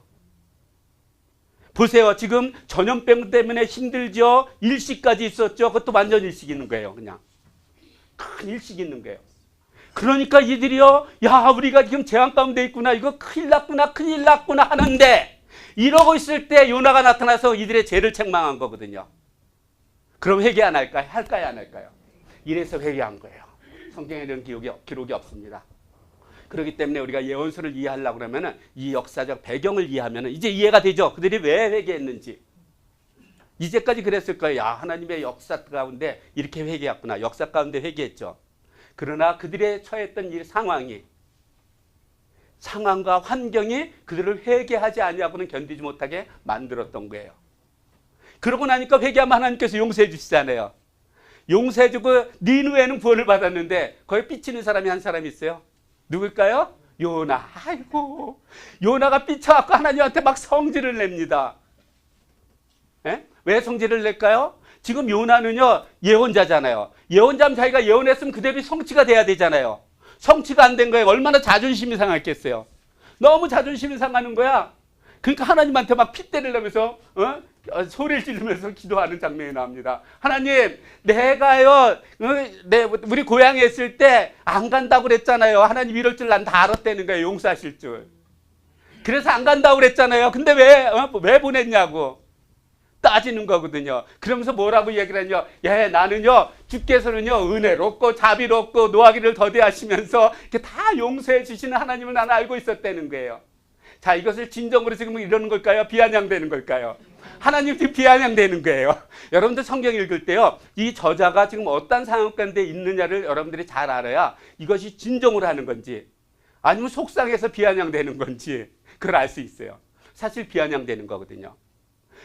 보세요. 지금 전염병 때문에 힘들죠. 일식까지 있었죠. 그것도 완전 일식이 있는 거예요. 그냥 큰 일식이 있는 거예요. 그러니까 이들이요. 야, 우리가 지금 재앙 가운데 있구나. 이거 큰일 났구나 하는데 이러고 있을 때 요나가 나타나서 이들의 죄를 책망한 거거든요. 그럼 회개 안 할까요? 할까요? 안 할까요? 이래서 회개한 거예요. 성경에 이런 기록이 없습니다. 그렇기 때문에 우리가 예언서를 이해하려고 그러면 이 역사적 배경을 이해하면 이제 이해가 되죠. 그들이 왜 회개했는지. 이제까지 그랬을 거예요. 야, 하나님의 역사 가운데 이렇게 회개했구나. 역사 가운데 회개했죠. 그러나 그들의 처했던 이 상황과 환경이 그들을 회개하지 아니하고는 견디지 못하게 만들었던 거예요. 그러고 나니까 회개하면 하나님께서 용서해 주시잖아요. 용서해 주고 니느웨는 구원을 받았는데 거기 삐치는 사람이 한 사람이 있어요. 누굴까요? 요나. 아이고, 요나가 삐쳐갖고 하나님한테 막 성질을 냅니다. 왜 성질을 낼까요? 지금 요나는요 예언자잖아요. 예언자면 자기가 예언했으면 그대로 성취가 돼야 되잖아요. 성취가 안 된 거예요. 얼마나 자존심이 상했겠어요. 너무 자존심이 상하는 거야. 그러니까 하나님한테 막 핏대를 내면서 소리를 지르면서 기도하는 장면이 나옵니다. 하나님, 내가요 우리 고향에 있을 때 안 간다고 그랬잖아요. 하나님 이럴 줄 난 다 알았다는 거예요. 용서하실 줄. 그래서 안 간다고 그랬잖아요. 근데 왜 보냈냐고 따지는 거거든요. 그러면서 뭐라고 얘기를 하냐. 나는요 주께서는요 은혜롭고 자비롭고 노하기를 더디하시면서 이렇게 다 용서해 주시는 하나님을 나는 알고 있었다는 거예요. 자, 이것을 진정으로 지금 이러는 걸까요? 비아냥되는 걸까요? 하나님 지금 비아냥되는 거예요. 여러분들 성경 읽을 때요, 이 저자가 지금 어떤 상황 가운데 있느냐를 여러분들이 잘 알아야 이것이 진정으로 하는 건지 아니면 속상해서 비아냥되는 건지 그걸 알 수 있어요. 사실 비아냥되는 거거든요.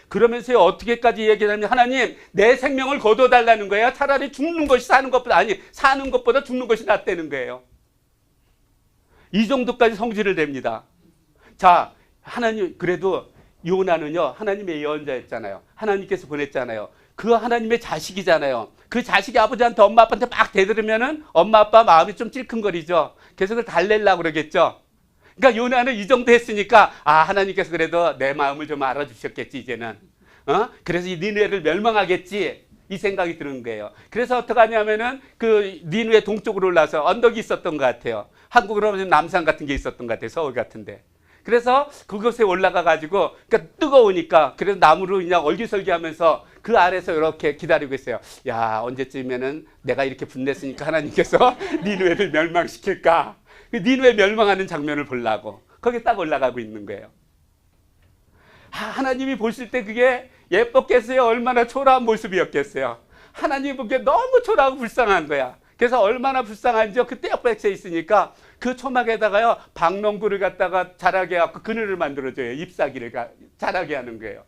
그러면서 어떻게까지 얘기하냐면 하나님 내 생명을 거둬달라는 거예요. 차라리 죽는 것이 사는 것보다 사는 것보다 죽는 것이 낫다는 거예요. 이 정도까지 성질을 냅니다. 자, 하나님 그래도 요나는요 하나님의 예언자였잖아요. 하나님께서 보냈잖아요. 그 하나님의 자식이잖아요. 그 자식이 아버지한테 엄마 아빠한테 막 대들으면은 엄마 아빠 마음이 좀 찔끔거리죠. 그래서 그걸 달래려고 그러겠죠. 그러니까 요나는 이 정도 했으니까 하나님께서 그래도 내 마음을 좀 알아주셨겠지 이제는. 그래서 이 니느웨를 멸망하겠지 이 생각이 드는 거예요. 그래서 어떻게 하냐면은 그 니느웨 동쪽으로 올라서 언덕이 있었던 것 같아요. 한국으로 하면 남산 같은 게 있었던 것 같아요. 서울 같은데. 그래서 그곳에 올라가 가지고 그러니까 뜨거우니까 그래서 나무로 그냥 얼기설기하면서 그 아래서 이렇게 기다리고 있어요. 야, 언제쯤이면은 내가 이렇게 분냈으니까 하나님께서 니느웨를 멸망시킬까? 그 니느웨 멸망하는 장면을 보려고 거기 딱 올라가고 있는 거예요. 하나님이 보실 때 그게 예뻤겠어요? 얼마나 초라한 모습이었겠어요? 하나님이 보기에 너무 초라하고 불쌍한 거야. 그래서 얼마나 불쌍한지 그때 옆에 있으니까 그 초막에다가요 박농구를 갖다가 자라게 해갖고 그늘을 만들어줘요. 잎사귀를 자라게 하는 거예요.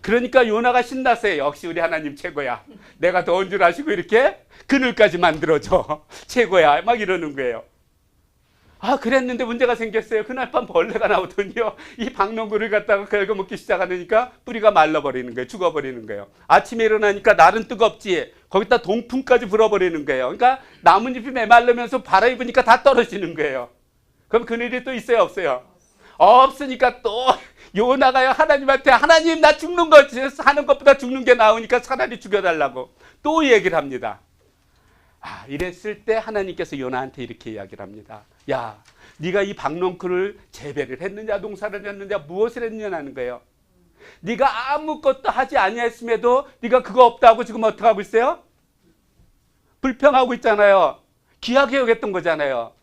그러니까 요나가 신났어요. 역시 우리 하나님 최고야. 내가 더운 줄 아시고 이렇게 그늘까지 만들어줘. 최고야. 막 이러는 거예요. 그랬는데 문제가 생겼어요. 그날 밤 벌레가 나오더니요. 이 박농구를 갖다가 긁어먹기 시작하니까 뿌리가 말라버리는 거예요. 죽어버리는 거예요. 아침에 일어나니까 날은 뜨겁지. 거기다 동풍까지 불어버리는 거예요. 그러니까 나뭇잎이 메말르면서 바람 입으니까 다 떨어지는 거예요. 그럼 그늘이 또 있어요? 없어요? 없으니까 또 요나가요 하나님한테 하나님 나 죽는 거지. 사는 것보다 죽는 게 나으니까 차라리 죽여달라고 또 얘기를 합니다. 이랬을 때 하나님께서 요나한테 이렇게 이야기를 합니다. 야, 네가 이 박농쿨을 재배를 했느냐 농사를 했느냐 무엇을 했느냐는 거예요. 네가 아무것도 하지 아니했음에도 네가 그거 없다고 지금 어떻게 하고 있어요? 불평하고 있잖아요. 귀하게 여겼던 거잖아요.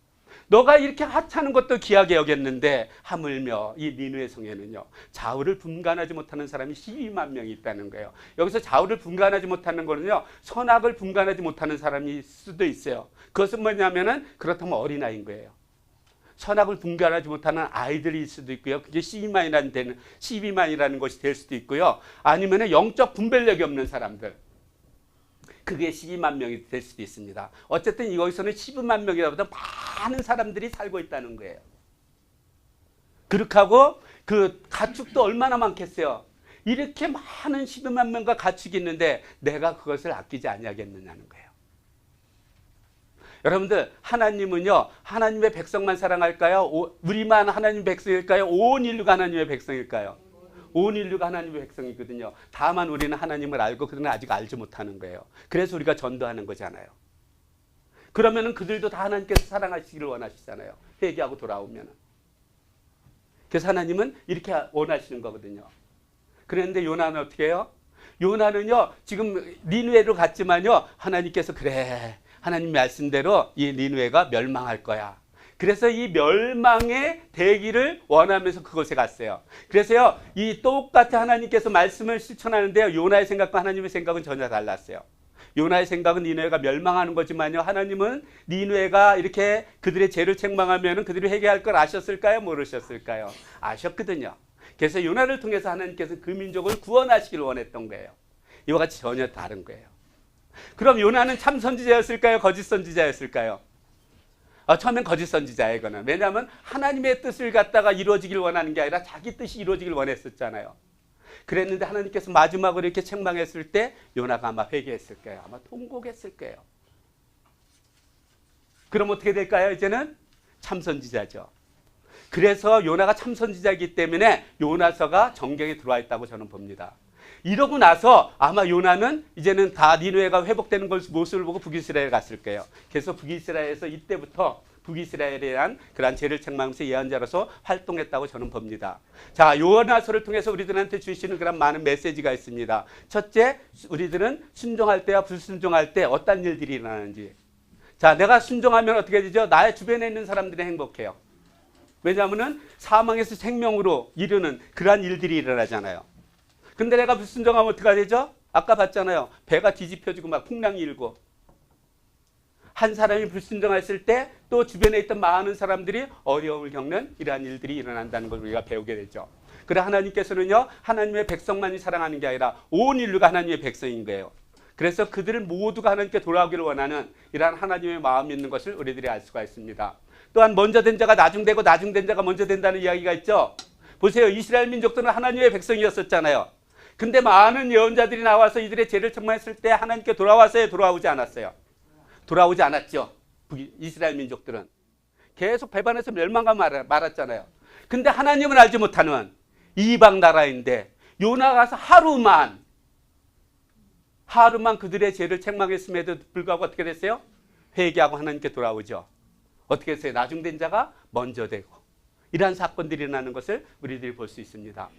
너가 이렇게 하찮은 것도 귀하게 여겼는데 하물며 이 니느웨 성에는요 좌우를 분간하지 못하는 사람이 12만 명이 있다는 거예요. 여기서 좌우를 분간하지 못하는 거는요 선악을 분간하지 못하는 사람일 수도 있어요. 그것은 뭐냐면은 그렇다면 어린아이인 거예요. 선악을 분간하지 못하는 아이들일 수도 있고요. 그게 12만이라는 것이 될 수도 있고요. 아니면 영적 분별력이 없는 사람들. 그게 12만 명이 될 수도 있습니다. 어쨌든 여기서는 12만 명이라보다 많은 사람들이 살고 있다는 거예요. 그렇게 하고 그 가축도 얼마나 많겠어요. 이렇게 많은 12만 명과 가축이 있는데 내가 그것을 아끼지 아니하겠느냐는 거예요. 여러분들 하나님은요 하나님의 백성만 사랑할까요? 우리만 하나님 백성일까요? 온 인류가 하나님의 백성일까요? 온 인류가 하나님의 백성이거든요. 다만 우리는 하나님을 알고 그들은 아직 알지 못하는 거예요. 그래서 우리가 전도하는 거잖아요. 그러면은 그들도 다 하나님께서 사랑하시기를 원하시잖아요. 회개하고 돌아오면. 그래서 하나님은 이렇게 원하시는 거거든요. 그런데 요나는 어떻게 해요? 요나는요 지금 니느웨로 갔지만요 하나님께서 그래 하나님 말씀대로 이 니느웨가 멸망할 거야. 그래서 이 멸망의 대기를 원하면서 그곳에 갔어요. 그래서요, 이 똑같이 하나님께서 말씀을 실천하는데요, 요나의 생각과 하나님의 생각은 전혀 달랐어요. 요나의 생각은 니느웨가 멸망하는 거지만요, 하나님은 니느웨가 이렇게 그들의 죄를 책망하면 그들이 회개할 걸 아셨을까요? 모르셨을까요? 아셨거든요. 그래서 요나를 통해서 하나님께서 그 민족을 구원하시기를 원했던 거예요. 이와 같이 전혀 다른 거예요. 그럼 요나는 참 선지자였을까요? 거짓 선지자였을까요? 처음엔 거짓 선지자예요, 이거는. 왜냐하면 하나님의 뜻을 갖다가 이루어지길 원하는 게 아니라 자기 뜻이 이루어지길 원했었잖아요. 그랬는데 하나님께서 마지막으로 이렇게 책망했을 때 요나가 아마 회개했을 거예요. 아마 통곡했을 거예요. 그럼 어떻게 될까요? 이제는 참 선지자죠. 그래서 요나가 참 선지자이기 때문에 요나서가 정경에 들어와 있다고 저는 봅니다. 이러고 나서 아마 요나는 이제는 다 니느웨가 회복되는 모습을 보고 북이스라엘 갔을 거예요. 그래서 북이스라엘에서 이때부터 북이스라엘에 대한 그러한 죄를 책망하면서 예언자로서 활동했다고 저는 봅니다. 자, 요나서를 통해서 우리들한테 주시는 그런 많은 메시지가 있습니다. 첫째, 우리들은 순종할 때와 불순종할 때 어떤 일들이 일어나는지. 자, 내가 순종하면 어떻게 되죠? 나의 주변에 있는 사람들이 행복해요. 왜냐하면은 사망에서 생명으로 이르는 그러한 일들이 일어나잖아요. 근데 내가 불순종하면 어떻게 되죠? 아까 봤잖아요. 배가 뒤집혀지고 막 풍랑이 일고. 한 사람이 불순종했을 때 또 주변에 있던 많은 사람들이 어려움을 겪는 이러한 일들이 일어난다는 걸 우리가 배우게 되죠. 그래 하나님께서는요, 하나님의 백성만이 사랑하는 게 아니라 온 인류가 하나님의 백성인 거예요. 그래서 그들을 모두가 하나님께 돌아오기를 원하는 이러한 하나님의 마음이 있는 것을 우리들이 알 수가 있습니다. 또한 먼저 된 자가 나중되고 나중된 자가 먼저 된다는 이야기가 있죠. 보세요. 이스라엘 민족들은 하나님의 백성이었었잖아요. 근데 많은 예언자들이 나와서 이들의 죄를 청구했을 때 하나님께 돌아왔어요? 돌아오지 않았어요? 돌아오지 않았죠. 이스라엘 민족들은. 계속 배반해서 멸망과 말았잖아요. 근데 하나님을 알지 못하는 이방 나라인데 요나가 가서 하루만 그들의 죄를 책망했음에도 불구하고 어떻게 됐어요? 회개하고 하나님께 돌아오죠. 어떻게 했어요? 나중된 자가 먼저 되고. 이러한 사건들이 일어나는 것을 우리들이 볼 수 있습니다.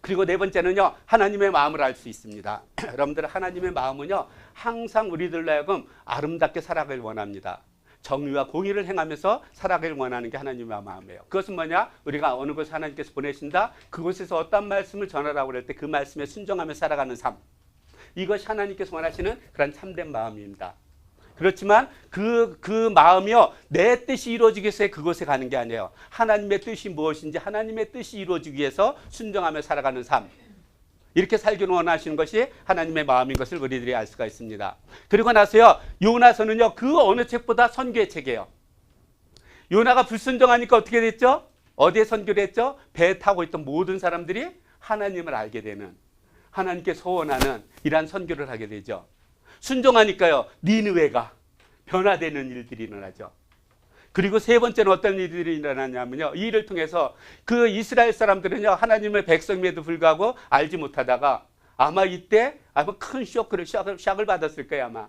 그리고 네 번째는요, 하나님의 마음을 알 수 있습니다. 여러분들, 하나님의 마음은요, 항상 우리들로 하여금 아름답게 살아가길 원합니다. 정의와 공의를 행하면서 살아가길 원하는 게 하나님의 마음이에요. 그것은 뭐냐? 우리가 어느 곳에 하나님께서 보내신다, 그곳에서 어떤 말씀을 전하라고 그럴 때 그 말씀에 순종하며 살아가는 삶, 이것이 하나님께서 원하시는 그런 참된 마음입니다. 그렇지만 그 마음이요, 내 뜻이 이루어지기 위해서 그곳에 가는 게 아니에요. 하나님의 뜻이 무엇인지 하나님의 뜻이 이루어지기 위해서 순종하며 살아가는 삶, 이렇게 살기를 원하시는 것이 하나님의 마음인 것을 우리들이 알 수가 있습니다. 그리고 나서요, 요나서는요, 그 어느 책보다 선교의 책이에요. 요나가 불순종하니까 어떻게 됐죠? 어디에 선교를 했죠? 배 타고 있던 모든 사람들이 하나님을 알게 되는, 하나님께 소원하는 이러한 선교를 하게 되죠. 순종하니까요, 니느웨가 변화되는 일들이 일어나죠. 그리고 세 번째는 어떤 일들이 일어나냐면요, 이 일을 통해서 그 이스라엘 사람들은요, 하나님의 백성임에도 불구하고 알지 못하다가 아마 이때 아마 큰 샥을 받았을 거예요, 아마.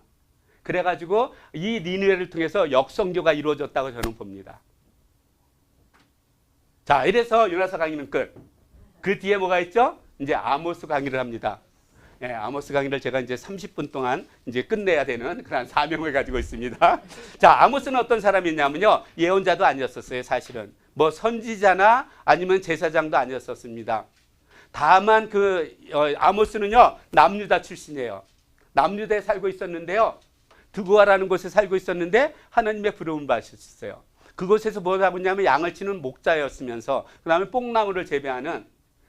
그래가지고 이 니느웨를 통해서 역성교가 이루어졌다고 저는 봅니다. 자, 이래서 요나서 강의는 끝. 그 뒤에 뭐가 있죠? 이제 아모스 강의를 합니다. 예, 아모스 강의를 제가 이제 30분 동안 이제 끝내야 되는 그런 사명을 가지고 있습니다. 자, 아모스는 어떤 사람이냐면요, 예언자도 아니었었어요, 사실은. 뭐 선지자나 아니면 제사장도 아니었었습니다. 다만 아모스는요, 남유다 출신이에요. 남유다에 살고 있었는데요, 드고아라는 곳에 살고 있었는데 하나님의 부름을 받으셨어요. 그곳에서 뭘 하고 있냐면 양을 치는 목자였으면서 그 다음에 뽕나무를 재배하는,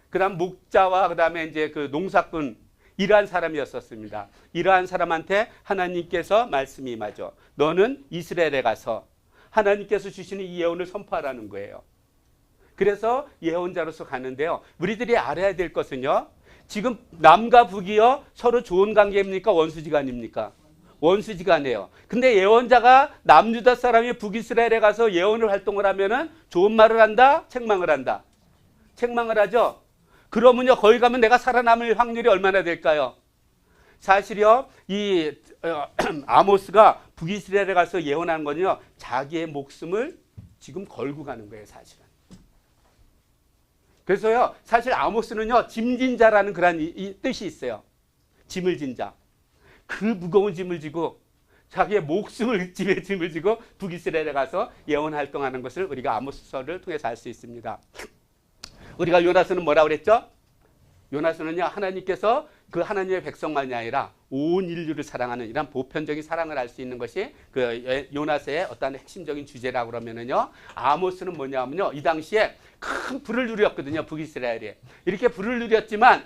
그 다음 목자와 그 다음에 이제 그 농사꾼, 이러한 사람이었었습니다. 이러한 사람한테 하나님께서 말씀이 임하죠. 너는 이스라엘에 가서 하나님께서 주시는 이 예언을 선포하라는 거예요. 그래서 예언자로서 가는데요, 우리들이 알아야 될 것은요, 지금 남과 북이요 서로 좋은 관계입니까? 원수지간입니까? 원수지간이에요. 근데 예언자가 남유다 사람이 북이스라엘에 가서 예언을 활동을 하면은 좋은 말을 한다? 책망을 한다? 책망을 하죠. 그러면요, 거기 가면 내가 살아남을 확률이 얼마나 될까요? 사실요, 아모스가 북이스라엘에 가서 예언하는 건요, 자기의 목숨을 지금 걸고 가는 거예요, 사실은. 그래서요, 사실 아모스는요, 짐진 자라는 그런 이 뜻이 있어요. 짐을 진 자. 그 무거운 짐을 지고 자기의 목숨을 짐을 지고 북이스라엘에 가서 예언 활동하는 것을 우리가 아모스서를 통해서 알 수 있습니다. 우리가 요나서는 뭐라고 그랬죠? 요나서는요, 하나님께서 그 하나님의 백성만이 아니라 온 인류를 사랑하는 이런 보편적인 사랑을 알 수 있는 것이 그 요나서의 어떤 핵심적인 주제라고 그러면은요, 아모스는 뭐냐면요, 이 당시에 큰 불을 누렸거든요, 북이스라엘이. 이렇게 불을 누렸지만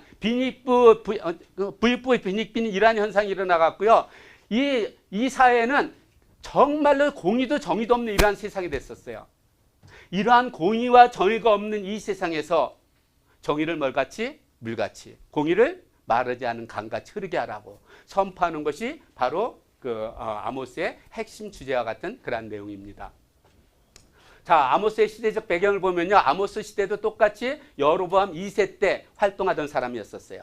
부익부 빈익빈 이러한 현상이 일어나갔고요, 이 사회는 정말로 공의도 정의도 없는 이러한 세상이 됐었어요. 이러한 공의와 정의가 없는 이 세상에서 정의를 물같이, 공의를 마르지 않은 강같이 흐르게 하라고 선포하는 것이 바로 아모스의 핵심 주제와 같은 그런 내용입니다. 자, 아모스의 시대적 배경을 보면요, 아모스 시대도 똑같이 여로보암 2세 때 활동하던 사람이었었어요.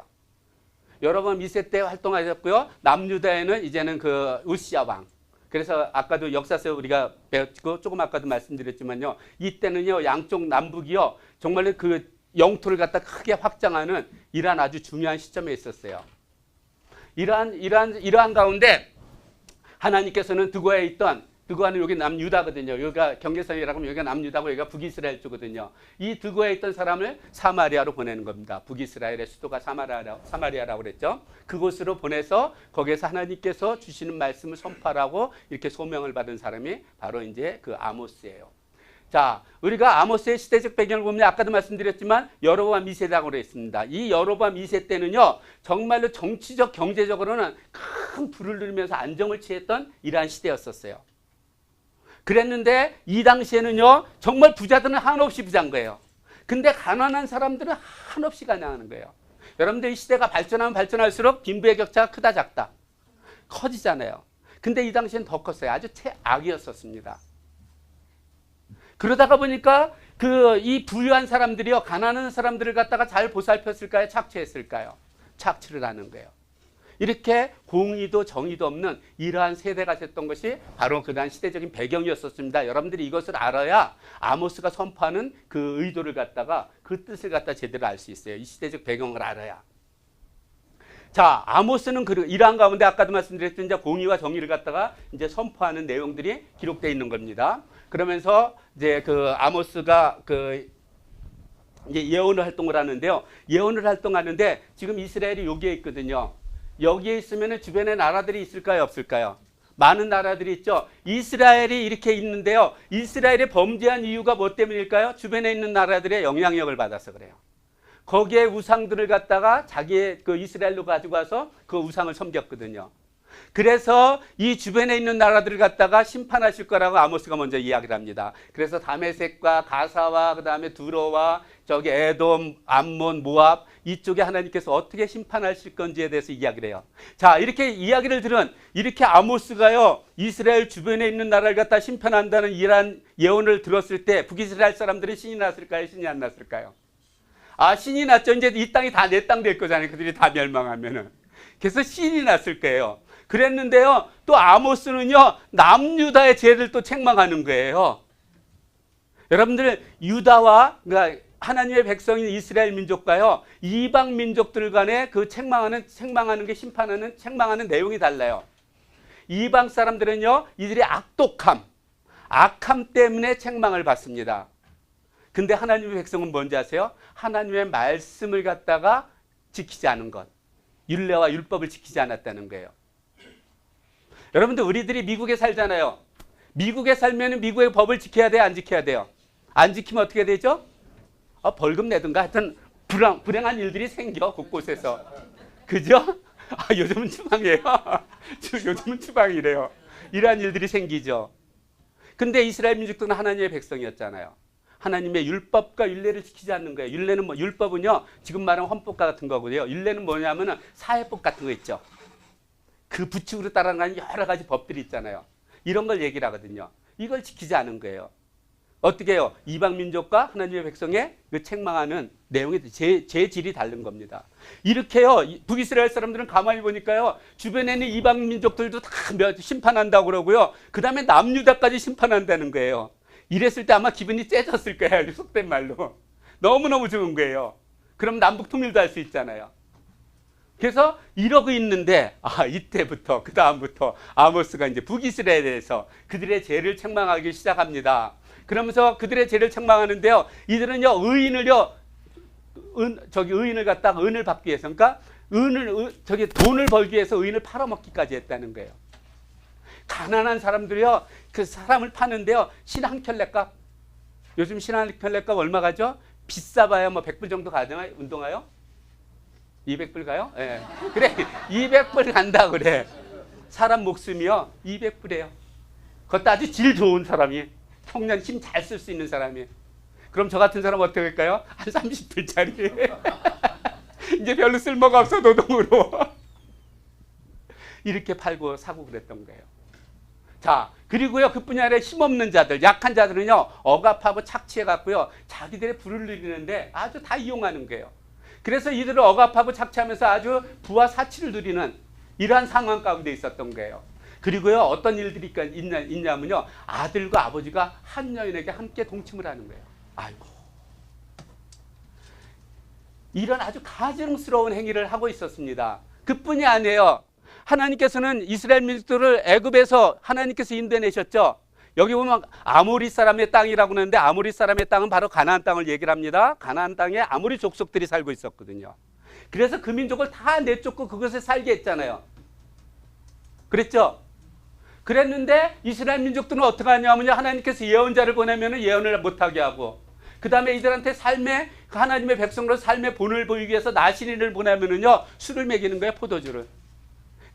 여로보암 2세 때 활동하셨고요, 남유다에는 이제는 우시야 왕. 그래서 아까도 역사서 우리가 배웠고 조금 아까도 말씀드렸지만요, 이때는요, 양쪽 남북이요, 정말로 그 영토를 갖다 크게 확장하는 이러한 아주 중요한 시점에 있었어요. 이러한 가운데 하나님께서는 드고아에 있던 드고아는 여기 남유다거든요. 여기가 경계선이라고 하면 여기가 남유다고 여기가 북이스라엘 쪽이거든요. 이 드고아에 있던 사람을 사마리아로 보내는 겁니다. 북이스라엘의 수도가 사마리아라고 그랬죠. 그곳으로 보내서 거기에서 하나님께서 주시는 말씀을 선포하라고 이렇게 소명을 받은 사람이 바로 이제 그 아모스예요. 자, 우리가 아모스의 시대적 배경을 보면 아까도 말씀드렸지만 여로보암 2세라고 그랬습니다. 이 여로보암 2세 때는요, 정말로 정치적, 경제적으로는 큰 불을 누리면서 안정을 취했던 이러한 시대였었어요. 그랬는데 이 당시에는요, 정말 부자들은 한없이 부자인 거예요. 근데 가난한 사람들은 한없이 가난한 거예요. 여러분들 이 시대가 발전하면 발전할수록 빈부의 격차가 크다 작다? 커지잖아요. 근데 이 당시엔 더 컸어요. 아주 최악이었었습니다. 그러다가 보니까 이 부유한 사람들이요, 가난한 사람들을 갖다가 잘 보살폈을까요? 착취했을까요? 착취를 하는 거예요. 이렇게 공의도 정의도 없는 이러한 세대가 됐던 것이 바로 그러한 시대적인 배경이었었습니다. 여러분들이 이것을 알아야 아모스가 선포하는 그 의도를 갖다가 그 뜻을 갖다 제대로 알 수 있어요. 이 시대적 배경을 알아야. 자, 아모스는 이러한 가운데 아까도 말씀드렸던 이제 공의와 정의를 갖다가 이제 선포하는 내용들이 기록되어 있는 겁니다. 그러면서 이제 그 아모스가 이제 예언을 활동을 하는데요. 예언을 활동하는데 지금 이스라엘이 여기에 있거든요. 여기에 있으면 주변에 나라들이 있을까요? 없을까요? 많은 나라들이 있죠. 이스라엘이 이렇게 있는데요. 이스라엘이 범죄한 이유가 뭐 때문일까요? 주변에 있는 나라들의 영향력을 받아서 그래요. 거기에 우상들을 갖다가 자기의 그 이스라엘로 가지고 와서 그 우상을 섬겼거든요. 그래서 이 주변에 있는 나라들을 갖다가 심판하실 거라고 아모스가 먼저 이야기를 합니다. 그래서 다메섹과 가사와 그 다음에 두로와 저기 에돔, 암몬, 모압 이쪽에 하나님께서 어떻게 심판하실 건지에 대해서 이야기를 해요. 자, 이렇게 이야기를 들은 이렇게 아모스가요, 이스라엘 주변에 있는 나라를 갖다 심판한다는 이러한 예언을 들었을 때 북이스라엘 사람들은 신이 났을까요? 신이 안 났을까요? 아, 신이 났죠. 이제 이 땅이 다 내 땅 될 거잖아요. 그들이 다 멸망하면은. 그래서 신이 났을 거예요. 그랬는데요, 또 아모스는요, 남유다의 죄를 또 책망하는 거예요. 여러분들, 유다와, 그러니까 하나님의 백성인 이스라엘 민족과요, 이방 민족들 간에 그 책망하는 게 책망하는 내용이 달라요. 이방 사람들은요, 이들의 악함 때문에 책망을 받습니다. 근데 하나님의 백성은 뭔지 아세요? 하나님의 말씀을 갖다가 지키지 않은 것. 율례와 율법을 지키지 않았다는 거예요. 여러분들, 우리들이 미국에 살잖아요. 미국에 살면 미국의 법을 지켜야 돼요? 안 지켜야 돼요? 안 지키면 어떻게 되죠? 벌금 내든가 하여튼 불행한 일들이 생겨, 곳곳에서. 그죠? 요즘은 추방이에요. 요즘은 추방이래요. 이러한 일들이 생기죠. 근데 이스라엘 민족들은 하나님의 백성이었잖아요. 하나님의 율법과 율례를 지키지 않는 거예요. 율법은요, 지금 말하는 헌법과 같은 거고요. 율례는 뭐냐면은 사회법 같은 거 있죠. 그 부축으로 따라가는 여러 가지 법들이 있잖아요. 이런 걸 얘기를 하거든요. 이걸 지키지 않은 거예요. 어떻게 해요? 이방 민족과 하나님의 백성의 그 책망하는 내용이 재질이 다른 겁니다. 이렇게요, 북이스라엘 사람들은 가만히 보니까요, 주변에 있는 이방 민족들도 다 심판한다고 그러고요. 그 다음에 남유다까지 심판한다는 거예요. 이랬을 때 아마 기분이 째졌을 거예요. 속된 말로. 너무너무 좋은 거예요. 그럼 남북 통일도 할 수 있잖아요. 그래서 이러고 있는데, 이때부터, 그 다음부터 아모스가 이제 북이스라엘에 대해서 그들의 죄를 책망하기 시작합니다. 그러면서 그들의 죄를 책망하는데요, 이들은요, 의인을 갖다가 은을 받기 위해서, 그러니까 돈을 벌기 위해서 의인을 팔아먹기까지 했다는 거예요. 가난한 사람들이요, 그 사람을 파는데요, 신 한 켤레값. 요즘 신 한 켤레값 얼마 가죠? 비싸봐야 뭐 100불 정도 가잖아요, 운동화요? 200불 가요? 예. 네. 그래, 200불 간다 그래. 사람 목숨이요, 200불이에요. 그것도 아주 질 좋은 사람이, 청년 힘 잘 쓸 수 있는 사람이. 그럼 저 같은 사람 어떻게 할까요? 한 30불짜리. 이제 별로 쓸모가 없어, 노동으로. 이렇게 팔고 사고 그랬던 거예요. 자, 그리고요, 그뿐이 아니라 힘없는 자들, 약한 자들은요, 억압하고 착취해갖고요, 자기들의 부를 누리는데 아주 다 이용하는 거예요. 그래서 이들을 억압하고 착취하면서 아주 부와 사치를 누리는 이러한 상황 가운데 있었던 거예요. 그리고요, 어떤 일들이 있냐면요, 아들과 아버지가 한 여인에게 함께 동침을 하는 거예요. 아이고. 이런 아주 가증스러운 행위를 하고 있었습니다. 그뿐이 아니에요. 하나님께서는 이스라엘 민족들을 애굽에서 하나님께서 인도해내셨죠. 여기 보면 아모리 사람의 땅이라고 하는데 아모리 사람의 땅은 바로 가나안 땅을 얘기를 합니다. 가나안 땅에 아모리 족속들이 살고 있었거든요. 그래서 그 민족을 다 내쫓고 그것에 살게 했잖아요. 그랬죠? 그랬는데 이스라엘 민족들은 어떻게 하냐면요. 하나님께서 예언자를 보내면 예언을 못하게 하고, 그 다음에 이들한테 삶의, 하나님의 백성으로 삶의 본을 보이기 위해서 나시린을 보내면은요, 술을 먹이는 거예요, 포도주를.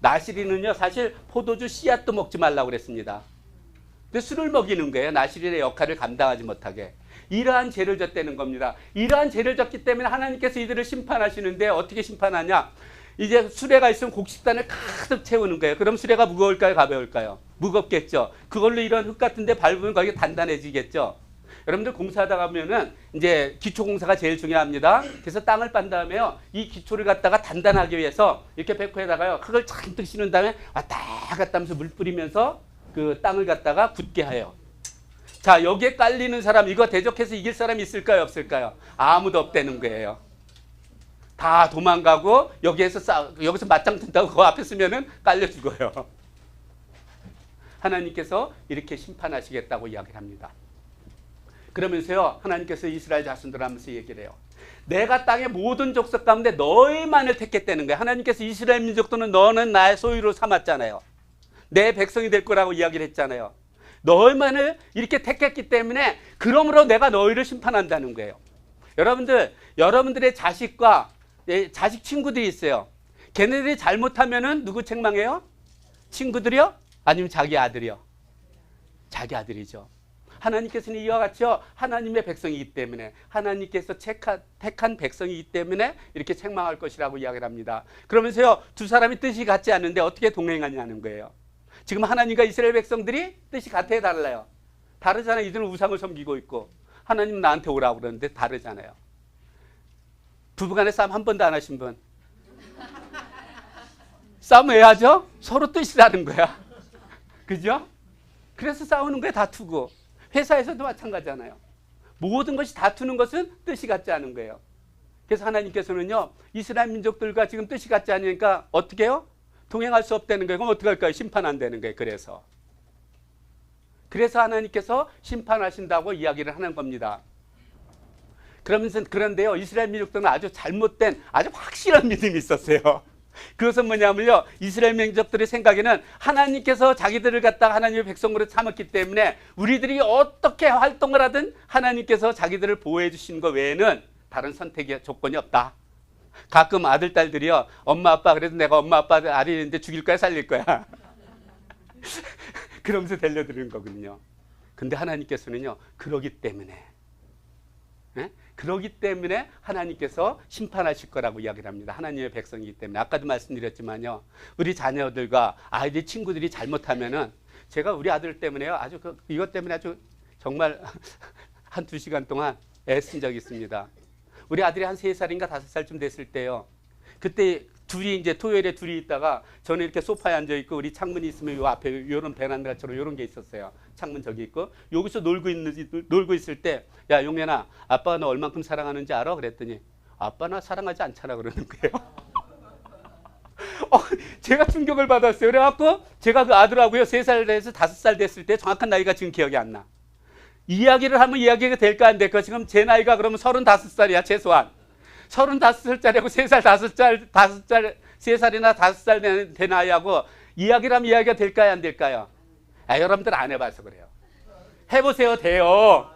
나시린은요, 사실 포도주 씨앗도 먹지 말라고 그랬습니다. 근데 술을 먹이는 거예요. 나시린의 역할을 감당하지 못하게. 이러한 죄를 졌다는 겁니다. 이러한 죄를 졌기 때문에 하나님께서 이들을 심판하시는데 어떻게 심판하냐? 이제 수레가 있으면 곡식단을 가득 채우는 거예요. 그럼 수레가 무거울까요? 가벼울까요? 무겁겠죠. 그걸로 이런 흙 같은 데 밟으면 거기 단단해지겠죠. 여러분들 공사하다 가면은 이제 기초공사가 제일 중요합니다. 그래서 땅을 빤 다음에요, 이 기초를 갖다가 단단하기 위해서 이렇게 백호에다가요, 흙을 잔뜩 싣는 다음에 왔다 갔다 하면서 물 뿌리면서 그 땅을 갖다가 굳게 해요. 자, 여기에 깔리는 사람, 이거 대적해서 이길 사람이 있을까요? 없을까요? 아무도 없다는 거예요. 다 도망가고 여기서 맞짱 뜬다고 그 앞에 쓰면은 깔려 죽어요. 하나님께서 이렇게 심판하시겠다고 이야기를 합니다. 그러면서요, 하나님께서 이스라엘 자손들 하면서 얘기를 해요. 내가 땅의 모든 족속 가운데 너희만을 택했다는 거예요. 하나님께서 이스라엘 민족들은 너는 나의 소유로 삼았잖아요. 내 백성이 될 거라고 이야기를 했잖아요. 너희만을 이렇게 택했기 때문에 그러므로 내가 너희를 심판한다는 거예요. 여러분들의 자식과 자식 친구들이 있어요. 걔네들이 잘못하면은 누구 책망해요? 친구들이요? 아니면 자기 아들이요? 자기 아들이죠. 하나님께서는 이와 같이요, 하나님의 백성이기 때문에, 하나님께서 택한 백성이기 때문에 이렇게 책망할 것이라고 이야기를 합니다. 그러면서요, 두 사람이 뜻이 같지 않은데 어떻게 동행하냐는 거예요. 지금 하나님과 이스라엘 백성들이 뜻이 같아요, 달라요? 다르잖아요. 이들은 우상을 섬기고 있고 하나님 나한테 오라고 그러는데 다르잖아요. 부부간에 싸움 한 번도 안 하신 분? 싸움 왜 하죠? 서로 뜻이 다른 거야. 그죠? 그래서 싸우는 거에 다투고, 회사에서도 마찬가지잖아요. 모든 것이 다투는 것은 뜻이 같지 않은 거예요. 그래서 하나님께서는요, 이스라엘 민족들과 지금 뜻이 같지 않으니까 어떻게 해요? 동행할 수 없다는 거예요. 그럼 어떻게 할까요? 심판한다는 거예요. 그래서 하나님께서 심판하신다고 이야기를 하는 겁니다. 그런데요, 이스라엘 민족들은 아주 잘못된, 아주 확실한 믿음이 있었어요. 그것은 뭐냐면요, 이스라엘 민족들의 생각에는 하나님께서 자기들을 갖다가 하나님의 백성으로 삼았기 때문에 우리들이 어떻게 활동을 하든 하나님께서 자기들을 보호해 주시는 것 외에는 다른 선택의 조건이 없다. 가끔 아들, 딸들이요, 엄마, 아빠, 그래도 내가 엄마, 아빠 아들인데 죽일 거야, 살릴 거야? 그러면서 들려드리는 거거든요. 근데 하나님께서는요, 그러기 때문에 하나님께서 심판하실 거라고 이야기를 합니다. 하나님의 백성이기 때문에. 아까도 말씀드렸지만요, 우리 자녀들과 아이들, 친구들이 잘못하면은, 제가 우리 아들 때문에요, 이것 때문에 아주 정말 한 2시간 동안 애쓴 적이 있습니다. 우리 아들이 한 3살인가 5살쯤 됐을 때요, 그때 둘이 이제 토요일에 둘이 있다가 저는 이렇게 소파에 앉아 있고, 우리 창문이 있으면 요 앞에 요런 베란다처럼 요런 게 있었어요. 창문 저기 있고, 여기서 놀고 있을 때, 야 용현아, 아빠가 너 얼만큼 사랑하는지 알아? 그랬더니 아빠 나 사랑하지 않잖아 그러는 거예요. 제가 충격을 받았어요. 그래갖고 제가 그 아들하고요, 3살에서 5살 됐을 때, 정확한 나이가 지금 기억이 안 나. 이야기를 하면 이야기가 될까 안 될까? 지금 제 나이가 그러면 35살이야 최소한. 35살짜리하고 3살, 3살이나 5살 된 아이하고 이야기를 하면 이야기가 될까요, 안 될까요? 여러분들 안 해봐서 그래요. 해보세요, 돼요.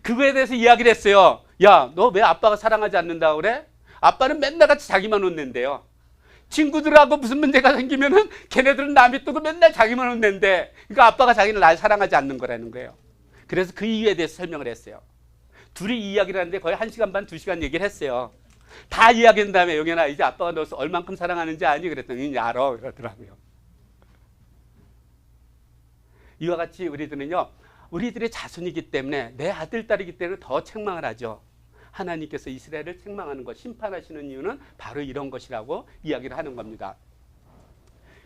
그거에 대해서 이야기를 했어요. 야, 너 왜 아빠가 사랑하지 않는다고 그래? 아빠는 맨날 같이 자기만 혼낸대요. 친구들하고 무슨 문제가 생기면은 걔네들은 남이 뜨고 맨날 자기만 혼낸대. 그러니까 아빠가 자기는 날 사랑하지 않는 거라는 거예요. 그래서 그 이유에 대해서 설명을 했어요. 둘이 이야기를 하는데 거의 1시간 반, 2시간 얘기를 했어요. 다 이야기한 다음에 용현아, 이제 아빠가 너 얼만큼 사랑하는지 아니? 그랬더니 이제 알아 그러더라고요. 이와 같이 우리들은요, 우리들의 자손이기 때문에, 내 아들, 딸이기 때문에 더 책망을 하죠. 하나님께서 이스라엘을 책망하는 것, 심판하시는 이유는 바로 이런 것이라고 이야기를 하는 겁니다.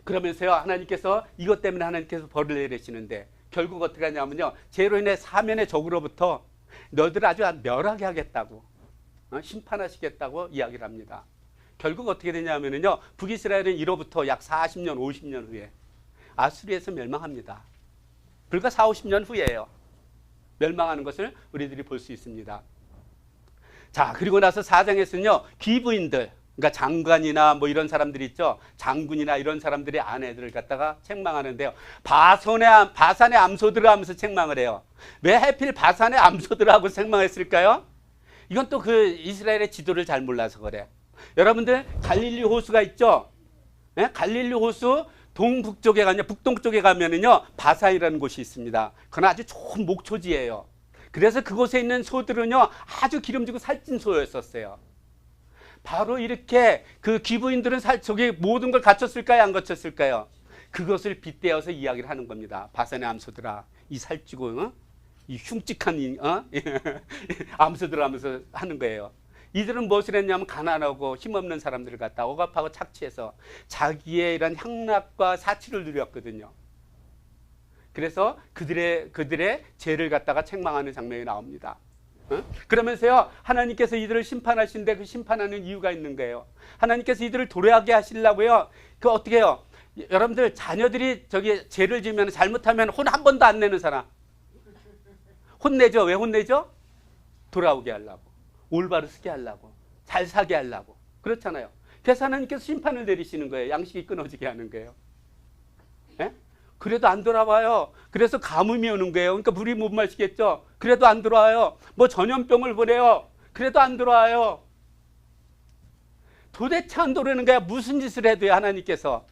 그러면서요, 하나님께서 이것 때문에 하나님께서 벌을 내리시는데 결국 어떻게 하냐면요, 죄로 인해 사면의 적으로부터 너희들을 아주 멸하게 하겠다고, 심판하시겠다고 이야기를 합니다. 결국 어떻게 되냐면요. 북이스라엘은 이로부터 약 40년, 50년 후에 아수리에서 멸망합니다. 불과 4, 50년 후에요. 멸망하는 것을 우리들이 볼 수 있습니다. 자, 그리고 나서 4장에서는요. 귀부인들, 그러니까 장관이나 뭐 이런 사람들이 있죠. 장군이나 이런 사람들의 아내들을 갖다가 책망하는데요. 바산의 암소들을 하면서 책망을 해요. 왜 하필 바산의 암소들하고 책망했을까요? 이건 또 그 이스라엘의 지도를 잘 몰라서 그래. 여러분들 갈릴리 호수가 있죠. 네? 갈릴리 호수 동북쪽에 가면 북동쪽에 가면은요 바산이라는 곳이 있습니다. 그건 아주 좋은 목초지예요. 그래서 그곳에 있는 소들은요 아주 기름지고 살찐 소였었어요. 바로 이렇게 그 귀부인들은 저기 모든 걸 갖췄을까요? 안 갖췄을까요? 그것을 빗대어서 이야기를 하는 겁니다. 바산의 암소들아, 이 살찌고 이 흉측한 암소들 하면서 하는 거예요. 이들은 무엇을 했냐면 가난하고 힘없는 사람들을 갖다 억압하고 착취해서 자기의 이런 향락과 사치를 누렸거든요. 그래서 그들의 죄를 갖다가 책망하는 장면이 나옵니다. 그러면서요 하나님께서 이들을 심판하시는데 그 심판하는 이유가 있는 거예요. 하나님께서 이들을 도래하게 하시려고요. 그 어떻게 해요? 여러분들 자녀들이 저기 죄를 지으면 잘못하면 혼 한 번도 안 내는 사람 혼내죠. 왜 혼내죠? 돌아오게 하려고, 올바로 쓰게 하려고, 잘 사게 하려고. 그렇잖아요. 그래서 하나님께서 심판을 내리시는 거예요. 양식이 끊어지게 하는 거예요. 예? 그래도 안 돌아와요. 그래서 가뭄이 오는 거예요. 그러니까 물이 못 마시겠죠. 그래도 안 돌아와요. 뭐 전염병을 보내요. 그래도 안 돌아와요. 도대체 안 돌아오는 거야. 무슨 짓을 해도요. 하나님께서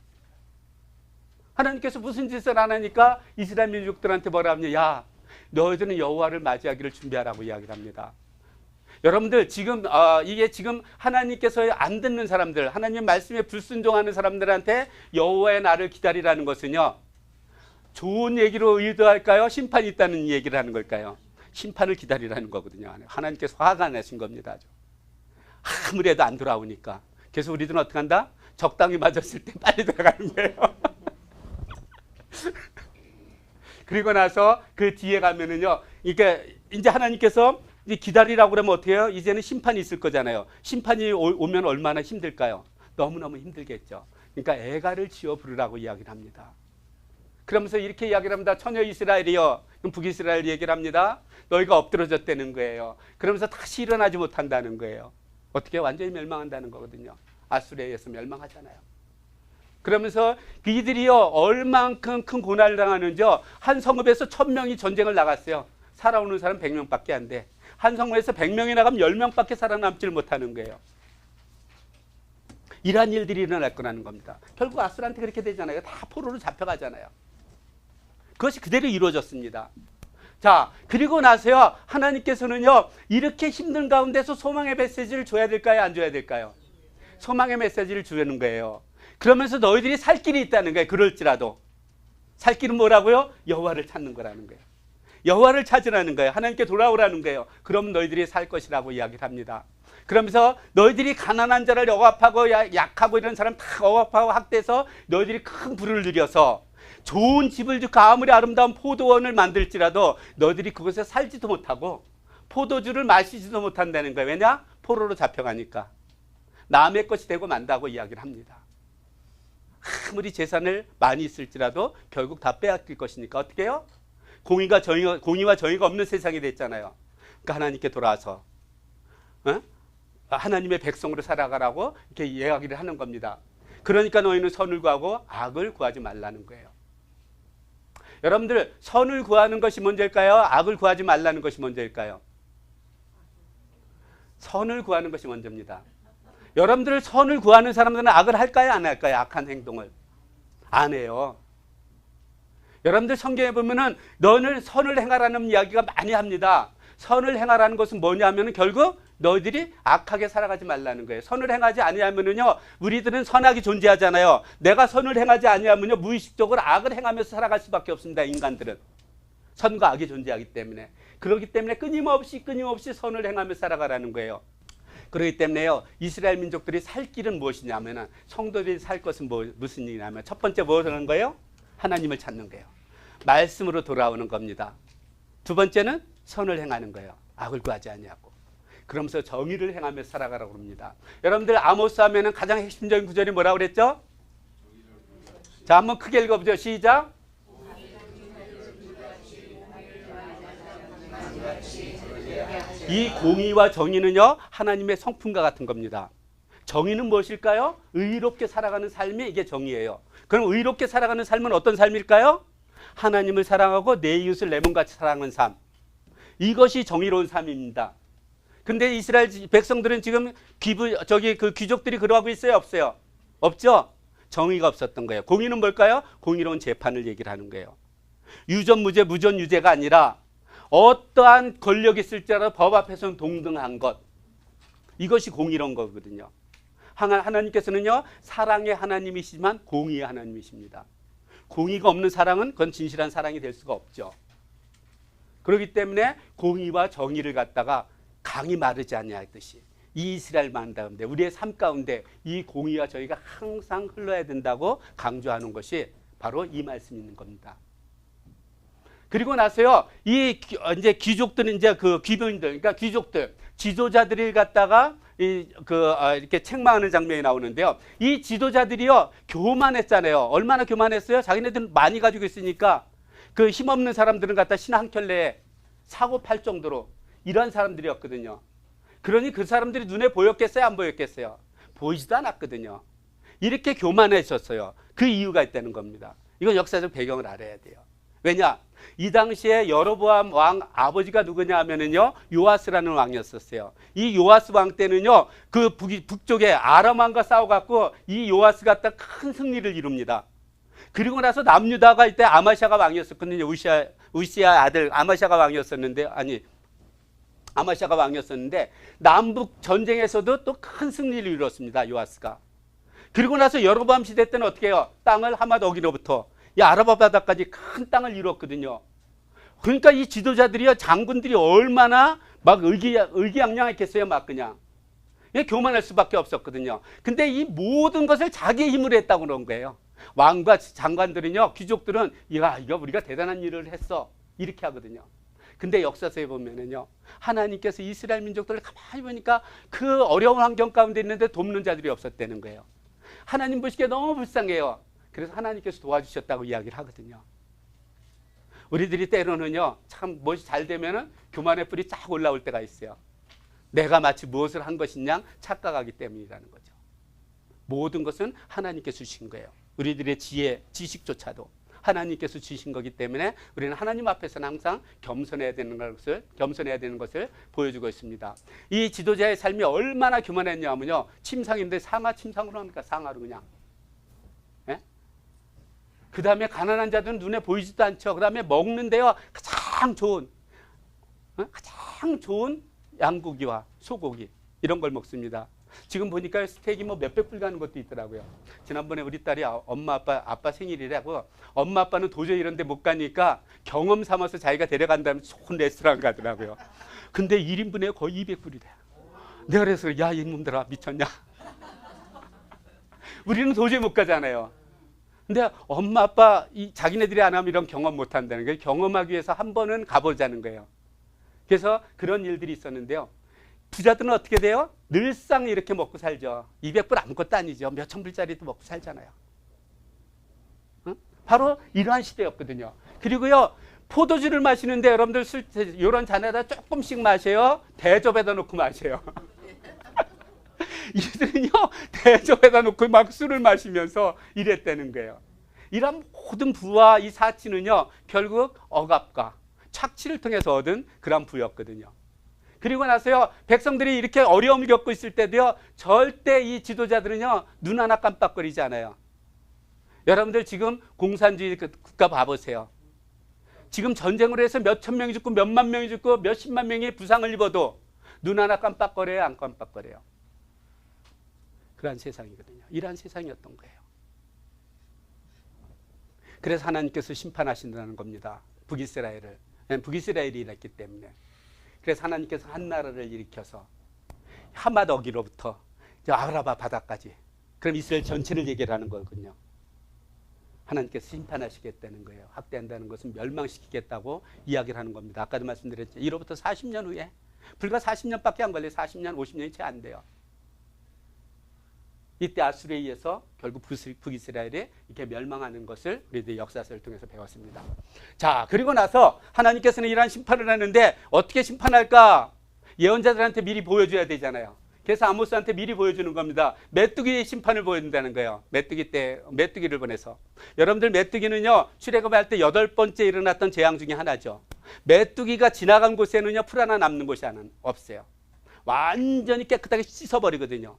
무슨 짓을 안 하니까 이스라엘 민족들한테 뭐라 하냐. 야, 너희들은 여호와를 맞이하기를 준비하라고 이야기를 합니다. 여러분들 지금 이게 지금 하나님께서 안 듣는 사람들, 하나님의 말씀에 불순종하는 사람들한테 여호와의 날을 기다리라는 것은요. 좋은 얘기로 의도할까요? 심판이 있다는 얘기를 하는 걸까요? 심판을 기다리라는 거거든요. 하나님께서 화가 나신 겁니다. 아무래도 안 돌아오니까. 그래서 우리들은 어떻게 한다? 적당히 맞았을 때 빨리 들어가는 거예요. 그리고 나서 그 뒤에 가면은요. 이게 이제 하나님께서 기다리라고 그러면 어떻게 해요? 이제는 심판이 있을 거잖아요. 심판이 오면 얼마나 힘들까요? 너무너무 힘들겠죠. 그러니까 애가를 지어 부르라고 이야기를 합니다. 그러면서 이렇게 이야기를 합니다. 처녀 이스라엘이여, 북이스라엘 얘기를 합니다. 너희가 엎드러졌다는 거예요. 그러면서 다시 일어나지 못한다는 거예요. 어떻게 완전히 멸망한다는 거거든요. 아수리에 의해서 멸망하잖아요. 그러면서 이들이요 얼만큼 큰 고난을 당하는지요. 한 성읍에서 1000명이 전쟁을 나갔어요. 살아오는 사람 100명밖에 안 돼. 한 성읍에서 100명이 나가면 10명밖에 살아남지를 못하는 거예요. 이러한 일들이 일어날 거라는 겁니다. 결국 아수르한테 그렇게 되잖아요. 다 포로로 잡혀가잖아요. 그것이 그대로 이루어졌습니다. 자, 그리고 나서요 하나님께서는요 이렇게 힘든 가운데서 소망의 메시지를 줘야 될까요? 안 줘야 될까요? 소망의 메시지를 주는 거예요. 그러면서 너희들이 살 길이 있다는 거예요. 그럴지라도 살 길은 뭐라고요? 여호와를 찾는 거라는 거예요. 여호와를 찾으라는 거예요. 하나님께 돌아오라는 거예요. 그럼 너희들이 살 것이라고 이야기를 합니다. 그러면서 너희들이 가난한 자를 억압하고 약하고 이런 사람 다 억압하고 학대해서 너희들이 큰 부를 누려서 좋은 집을 짓고 아무리 아름다운 포도원을 만들지라도 너희들이 그곳에 살지도 못하고 포도주를 마시지도 못한다는 거예요. 왜냐? 포로로 잡혀가니까. 남의 것이 되고 만다고 이야기를 합니다. 아무리 재산을 많이 있을지라도 결국 다 빼앗길 것이니까 어떻게 해요? 공의와 정의가 없는 세상이 됐잖아요. 그러니까 하나님께 돌아와서 하나님의 백성으로 살아가라고 이렇게 이야기를 하는 겁니다. 그러니까 너희는 선을 구하고 악을 구하지 말라는 거예요. 여러분들 선을 구하는 것이 먼저일까요? 악을 구하지 말라는 것이 먼저일까요? 선을 구하는 것이 먼저입니다. 여러분들 선을 구하는 사람들은 악을 할까요? 안 할까요? 악한 행동을. 안 해요. 여러분들 성경에 보면은 너는 선을 행하라는 이야기가 많이 합니다. 선을 행하라는 것은 뭐냐면은 결국 너희들이 악하게 살아가지 말라는 거예요. 선을 행하지 아니하면은요, 우리들은 선악이 존재하잖아요. 내가 선을 행하지 아니하면요, 무의식적으로 악을 행하면서 살아갈 수밖에 없습니다. 인간들은 선과 악이 존재하기 때문에. 그렇기 때문에 끊임없이 선을 행하면서 살아가라는 거예요. 그렇기 때문에요, 이스라엘 민족들이 살 길은 무엇이냐면은 성도들이 살 것은 무슨 일이냐면 첫 번째 무엇을 하는 거예요? 하나님을 찾는 거예요. 말씀으로 돌아오는 겁니다. 두 번째는 선을 행하는 거예요. 악을 구하지 아니하고. 그러면서 정의를 행하며 살아가라고 합니다. 여러분들 아모스 하면은 가장 핵심적인 구절이 뭐라고 그랬죠? 자, 한번 크게 읽어보죠. 시작. 이 공의와 정의는요, 하나님의 성품과 같은 겁니다. 정의는 무엇일까요? 의롭게 살아가는 삶이 이게 정의예요. 그럼 의롭게 살아가는 삶은 어떤 삶일까요? 하나님을 사랑하고 내 이웃을 내 몸같이 사랑하는 삶. 이것이 정의로운 삶입니다. 근데 이스라엘 백성들은 지금 그 귀족들이 그러고 있어요? 없어요? 없죠? 정의가 없었던 거예요. 공의는 뭘까요? 공의로운 재판을 얘기를 하는 거예요. 유전무죄, 무전유죄가 아니라 어떠한 권력이 있을지라도 법 앞에서는 동등한 것. 이것이 공의로운 거거든요. 하나님께서는요, 사랑의 하나님이시지만 공의의 하나님이십니다. 공의가 없는 사랑은 그건 진실한 사랑이 될 수가 없죠. 그렇기 때문에 공의와 정의를 갖다가 강이 마르지 아니하듯이 이 이스라엘 만다운데 우리의 삶 가운데 이 공의와 정의가 항상 흘러야 된다고 강조하는 것이 바로 이 말씀이 있는 겁니다. 그리고 나서요, 이제 귀족들은 이제 그 귀병들, 그러니까 귀족들, 지도자들을 갖다가 이렇게 책망하는 장면이 나오는데요. 이 지도자들이요, 교만했잖아요. 얼마나 교만했어요? 자기네들은 많이 가지고 있으니까 그 힘없는 사람들은 갖다 신 한 켤레에 사고 팔 정도로 이런 사람들이었거든요. 그러니 그 사람들이 눈에 보였겠어요? 안 보였겠어요? 보이지도 않았거든요. 이렇게 교만해졌어요. 그 이유가 있다는 겁니다. 이건 역사적 배경을 알아야 돼요. 왜냐? 이 당시에 여로보암 왕 아버지가 누구냐 하면은요, 요아스라는 왕이었었어요. 이 요아스 왕 때는요, 그 북쪽에 아람 왕과 싸워갖고 이 요아스 갖다 큰 승리를 이룹니다. 그리고 나서 남유다가 이때 아마샤가 왕이었었거든요. 우시아 아들 아마샤가 왕이었었는데, 아마샤가 왕이었었는데 남북 전쟁에서도 또 큰 승리를 이뤘습니다. 요아스가. 그리고 나서 여로보암 시대 때는 어떻게 해요? 땅을 하맛 어기로부터 이 아라바 바다까지 큰 땅을 이뤘거든요. 그러니까 이 지도자들이요, 장군들이 얼마나 막 의기양양했겠어요. 막 그냥 교만할 수밖에 없었거든요. 근데 이 모든 것을 자기의 힘으로 했다고 그런 거예요. 왕과 장관들은요, 귀족들은 이거 우리가 대단한 일을 했어 이렇게 하거든요. 근데 역사서에 보면은요, 하나님께서 이스라엘 민족들을 가만히 보니까 그 어려운 환경 가운데 있는데 돕는 자들이 없었다는 거예요. 하나님 보시기에 너무 불쌍해요. 그래서 하나님께서 도와주셨다고 이야기를 하거든요. 우리들이 때로는요, 참 무엇이 잘 되면은 교만의 뿔이 쫙 올라올 때가 있어요. 내가 마치 무엇을 한 것이냐 착각하기 때문이라는 거죠. 모든 것은 하나님께서 주신 거예요. 우리들의 지혜, 지식조차도 하나님께서 주신 거기 때문에 우리는 하나님 앞에서는 항상 겸손해야 되는 것을 보여주고 있습니다. 이 지도자의 삶이 얼마나 교만했냐면요, 침상인데 침상으로 합니까? 상하로 그냥. 그 다음에 가난한 자들은 눈에 보이지도 않죠. 그 다음에 먹는데요, 가장 좋은 양고기와 소고기 이런 걸 먹습니다. 지금 보니까 스테이크 뭐 몇백 불 가는 것도 있더라고요. 지난번에 우리 딸이 엄마 아빠 생일이라고, 엄마 아빠는 도저히 이런 데 못 가니까 경험 삼아서 자기가 데려간다면 좋은 레스토랑 가더라고요. 근데 1인분에 거의 200불이래. 내가 그래서 야, 이놈들아 미쳤냐. 우리는 도저히 못 가잖아요. 근데 엄마 아빠 자기네들이 안 하면 이런 경험 못 한다는 거예요. 경험하기 위해서 한 번은 가보자는 거예요. 그래서 그런 일들이 있었는데요. 부자들은 어떻게 돼요? 늘상 이렇게 먹고 살죠. 200불 아무것도 아니죠. 몇천 불짜리도 먹고 살잖아요. 응? 바로 이러한 시대였거든요. 그리고요, 포도주를 마시는데 여러분들 이런 잔에다 조금씩 마셔요. 대접에다 놓고 마셔요. 이들은요, 대접에다 놓고 막 술을 마시면서 이랬다는 거예요. 이런 모든 부와 이 사치는요, 결국 억압과 착취를 통해서 얻은 그런 부였거든요. 그리고 나서요, 백성들이 이렇게 어려움을 겪고 있을 때도요, 절대 이 지도자들은요, 눈 하나 깜빡거리지 않아요. 여러분들 지금 공산주의 국가 봐보세요. 지금 전쟁으로 해서 몇천 명이 죽고 몇만 명이 죽고 몇십만 명이 부상을 입어도 눈 하나 깜빡거려요, 안 깜빡거려요? 그러한 세상이거든요. 이러한 세상이었던 거예요. 그래서 하나님께서 심판하신다는 겁니다. 북이스라엘이 이랬기 때문에. 그래서 하나님께서 한 나라를 일으켜서 하맛 어기로부터 아라바 바다까지, 그럼 이스라엘 전체를 얘기를 하는 거거든요. 하나님께서 심판하시겠다는 거예요. 학대한다는 것은 멸망시키겠다고 이야기를 하는 겁니다. 아까도 말씀드렸죠. 이로부터 40년 후에 불과 40년밖에 안 걸려요. 40년, 50년이 채 안 돼요. 이때 아수르에 의해서 결국 북이스라엘이 이렇게 멸망하는 것을 우리들 역사서를 통해서 배웠습니다. 자, 그리고 나서 하나님께서는 이러한 심판을 하는데 어떻게 심판할까? 예언자들한테 미리 보여줘야 되잖아요. 그래서 아모스한테 미리 보여주는 겁니다. 메뚜기 심판을 보여준다는 거예요. 메뚜기를 보내서. 여러분들 메뚜기는요, 출애굽할 때 8번째 일어났던 재앙 중에 하나죠. 메뚜기가 지나간 곳에는요, 풀 하나 남는 곳이 없어요. 완전히 깨끗하게 씻어버리거든요.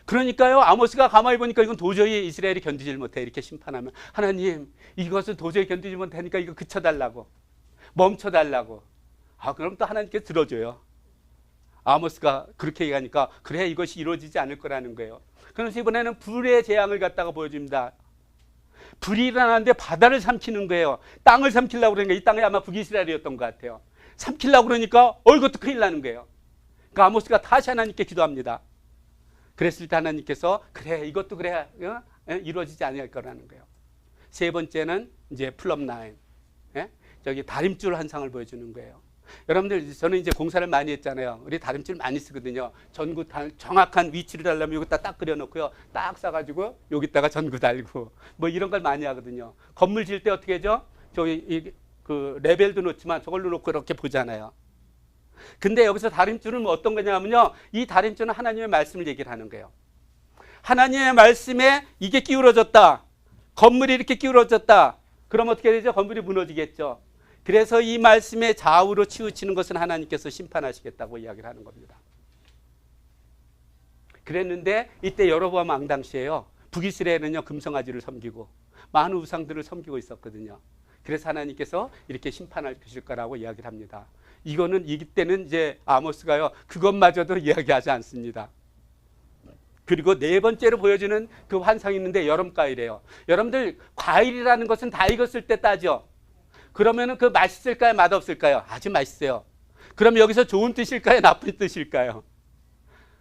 그러니까요, 아모스가 가만히 보니까 이건 도저히 이스라엘이 견디질 못해. 이렇게 심판하면 하나님, 이것을 도저히 견디지 못하니까 이거 그쳐달라고, 멈춰달라고. 그럼 또 하나님께서 들어줘요. 아모스가 그렇게 얘기하니까 그래, 이것이 이루어지지 않을 거라는 거예요. 그래서 이번에는 불의 재앙을 갖다가 보여줍니다. 불이 일어나는데 바다를 삼키는 거예요. 땅을 삼키려고 그러니까 이 땅이 아마 북이스라엘이었던 것 같아요. 삼키려고 그러니까 이것도 큰일 나는 거예요. 그러니까 아모스가 다시 하나님께 기도합니다. 그랬을 때 하나님께서 그래, 이것도 그래, 이루어지지 않을 거라는 거예요. 세 번째는 이제 플럼 라인, 저기 다림줄 환상을 보여주는 거예요. 여러분들, 저는 이제 공사를 많이 했잖아요. 우리 다림줄 많이 쓰거든요. 전구 정확한 위치를 달라면 여기다 딱 그려놓고요, 딱 싸가지고 여기다가 전구 달고 뭐 이런 걸 많이 하거든요. 건물 지을 때 어떻게 하죠? 저기 그 레벨도 놓지만 저걸로 놓고 이렇게 보잖아요. 근데 여기서 다림줄은 뭐 어떤 거냐면요, 이 다림줄은 하나님의 말씀을 얘기를 하는 거예요. 하나님의 말씀에 이게 기울어졌다, 건물이 이렇게 기울어졌다, 그럼 어떻게 되죠? 건물이 무너지겠죠. 그래서 이 말씀에 좌우로 치우치는 것은 하나님께서 심판하시겠다고 이야기를 하는 겁니다. 그랬는데 이때 여로보암 왕 당시에요, 북이스라엘은요, 금성아지를 섬기고 많은 우상들을 섬기고 있었거든요. 그래서 하나님께서 이렇게 심판할 것일 거라고 이야기를 합니다. 이때는 이제 아모스가요, 그것마저도 이야기하지 않습니다. 그리고 네 번째로 보여주는 그 환상이 있는데 여름과일이에요. 여러분들, 과일이라는 것은 다 익었을 때 따죠. 그러면은 그 맛있을까요? 맛없을까요? 아주 맛있어요. 그럼 여기서 좋은 뜻일까요? 나쁜 뜻일까요?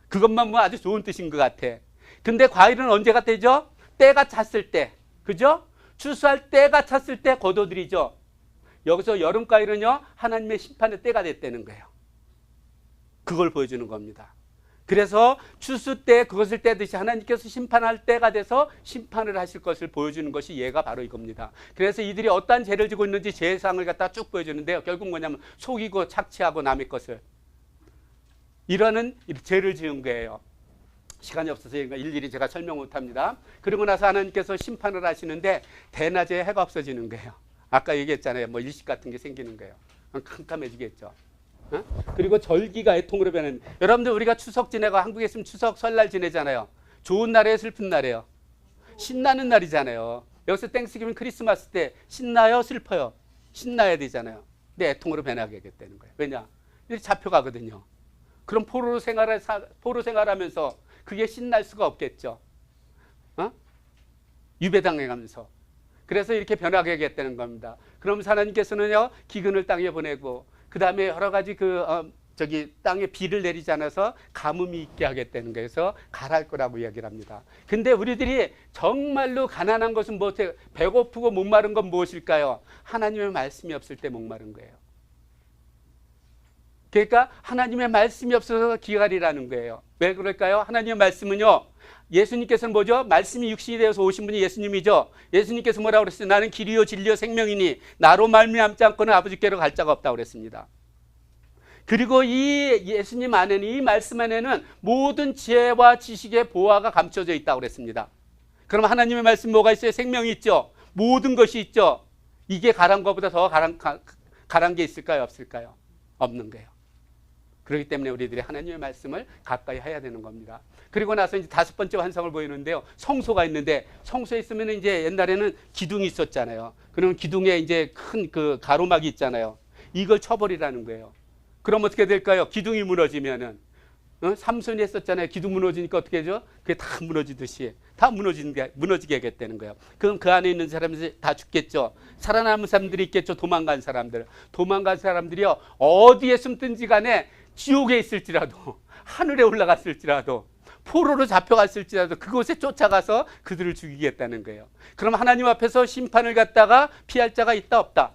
그것만 뭐 아주 좋은 뜻인 것 같아. 근데 과일은 언제가 되죠? 때가 찼을 때. 그죠? 추수할 때가 찼을 때 거둬들이죠. 여기서 여름 과일은요, 하나님의 심판의 때가 됐다는 거예요. 그걸 보여주는 겁니다. 그래서 추수 때 그것을 떼듯이 하나님께서 심판할 때가 돼서 심판을 하실 것을 보여주는 것이 예가 바로 이겁니다. 그래서 이들이 어떠한 죄를 지고 있는지 죄상을 갖다 쭉 보여주는데요, 결국 뭐냐면 속이고 착취하고 남의 것을, 이러는 죄를 지은 거예요. 시간이 없어서 일일이 제가 설명 못합니다. 그리고 나서 하나님께서 심판을 하시는데 대낮에 해가 없어지는 거예요. 아까 얘기했잖아요, 뭐 일식 같은 게 생기는 거예요. 캄캄해지겠죠. 그리고 절기가 애통으로 변하는. 여러분들, 우리가 추석 지내고 한국에 있으면 추석 설날 지내잖아요. 좋은 날이에요, 슬픈 날이에요? 신나는 날이잖아요. 여기서 땡스기빙 크리스마스 때 신나요, 슬퍼요? 신나야 되잖아요. 근데 애통으로 변하게 되는 거예요. 왜냐? 이렇게 잡혀가거든요. 그럼 포로 생활하면서 그게 신날 수가 없겠죠. 유배당해가면서. 그래서 이렇게 변하게 하겠다는 겁니다. 그러면서 하나님께서는요, 기근을 땅에 보내고, 그 다음에 여러 가지 땅에 비를 내리지 않아서 가뭄이 있게 하겠다는 거에서 가랄 거라고 이야기를 합니다. 근데 우리들이 정말로 가난한 것은 무엇이에요? 배고프고 목마른 건 무엇일까요? 하나님의 말씀이 없을 때 목마른 거예요. 그러니까 하나님의 말씀이 없어서 기갈이라는 거예요. 왜 그럴까요? 하나님의 말씀은요, 예수님께서는 뭐죠? 말씀이 육신이 되어서 오신 분이 예수님이죠. 예수님께서 뭐라고 그랬어요? 나는 길이요 진리요 생명이니 나로 말미암지 않고는 아버지께로 갈 자가 없다고 그랬습니다. 그리고 이 예수님 안에는, 이 말씀 안에는 모든 지혜와 지식의 보화가 감춰져 있다고 그랬습니다. 그럼 하나님의 말씀 뭐가 있어요? 생명이 있죠. 모든 것이 있죠. 이게 가란 것보다 더 가란 게 있을까요? 없을까요? 없는 거예요. 그렇기 때문에 우리들이 하나님의 말씀을 가까이 해야 되는 겁니다. 그리고 나서 이제 다섯 번째 환상을 보이는데요, 성소가 있는데, 성소에 있으면 이제 옛날에는 기둥이 있었잖아요. 그러면 기둥에 이제 큰 그 가로막이 있잖아요. 이걸 쳐버리라는 거예요. 그럼 어떻게 될까요? 기둥이 무너지면은, 삼손이 했었잖아요. 기둥 무너지니까 어떻게 하죠? 그게 다 무너지듯이 다 무너지게 하겠다는 거예요. 그럼 그 안에 있는 사람들이 다 죽겠죠. 살아남은 사람들이 있겠죠. 도망간 사람들이요, 어디에 숨든지 간에 지옥에 있을지라도, 하늘에 올라갔을지라도, 포로로 잡혀갔을지라도 그곳에 쫓아가서 그들을 죽이겠다는 거예요. 그럼 하나님 앞에서 심판을 갖다가 피할 자가 있다, 없다?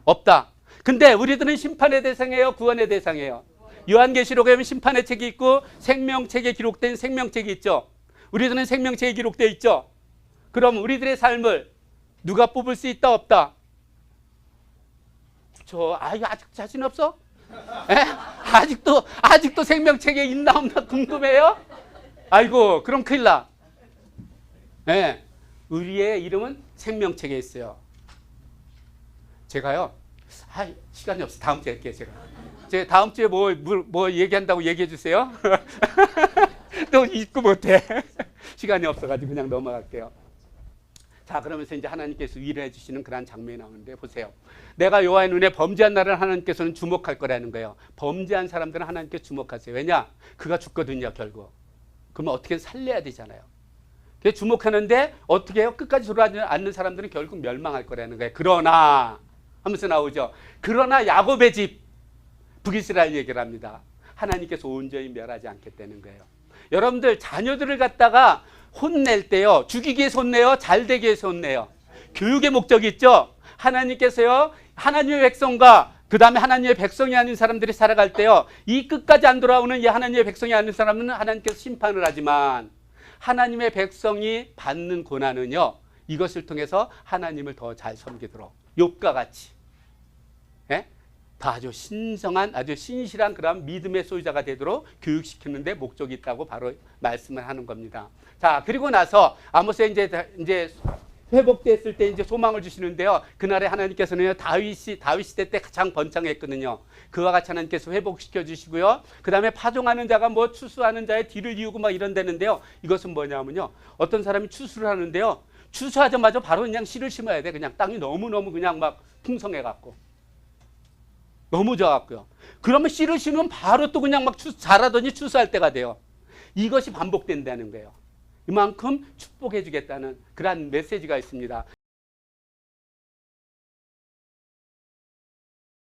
없다. 근데 우리들은 심판의 대상이에요, 구원의 대상이에요? 요한계시록에 보면 심판의 책이 있고 생명책에 기록된 생명책이 있죠. 우리들은 생명책에 기록되어 있죠. 그럼 우리들의 삶을 누가 뽑을 수 있다 없다? 이거 아직 자신 없어? 에? 아직도 생명책에 있나 없나 궁금해요? 아이고, 그럼 큰일 나. 예. 우리의 이름은 생명책에 있어요. 제가요, 시간이 없어. 다음 주에 할게요, 제가 다음 주에 뭐 얘기한다고 얘기해 주세요. 또 잊고 못해. 시간이 없어가지고 그냥 넘어갈게요. 자, 그러면서 이제 하나님께서 위로해 주시는 그런 장면이 나오는데 보세요. 내가 여호와의 눈에 범죄한 날은 하나님께서는 주목할 거라는 거예요. 범죄한 사람들은 하나님께 주목하세요. 왜냐? 그가 죽거든요, 결국. 그러면 어떻게 살려야 되잖아요. 주목하는데 어떻게 해요? 끝까지 돌아가지 않는 사람들은 결국 멸망할 거라는 거예요. 그러나 하면서 나오죠. 그러나 야곱의 집, 북이스라엘 얘기를 합니다. 하나님께서 온전히 멸하지 않겠다는 거예요. 여러분들 자녀들을 갖다가 혼낼 때요, 죽이기 위해서 혼내요, 잘되기 위해서 혼내요? 교육의 목적이 있죠. 하나님께서요, 하나님의 백성과 그 다음에 하나님의 백성이 아닌 사람들이 살아갈 때요, 이 끝까지 안 돌아오는 이 하나님의 백성이 아닌 사람은 하나님께서 심판을 하지만 하나님의 백성이 받는 고난은요, 이것을 통해서 하나님을 더 잘 섬기도록 욥과 같이, 예? 더 아주 신성한, 아주 신실한 그런 믿음의 소유자가 되도록 교육시키는 데 목적이 있다고 바로 말씀을 하는 겁니다. 자, 그리고 나서 아모스에 이제 회복됐을 때 이제 소망을 주시는데요. 그날에 하나님께서는 다윗 시대 때 가장 번창했거든요. 그와 같이 하나님께서 회복시켜 주시고요. 그 다음에 파종하는 자가 뭐 추수하는 자의 뒤를 이우고 막 이런다는데요. 이것은 뭐냐면요. 어떤 사람이 추수를 하는데요. 추수하자마자 바로 그냥 씨를 심어야 돼. 그냥 땅이 너무너무 그냥 막 풍성해갖고. 너무 좋았고요. 그러면 씨를 심으면 바로 또 그냥 막 자라더니 추수할 때가 돼요. 이것이 반복된다는 거예요. 이만큼 축복해 주겠다는 그런 메시지가 있습니다.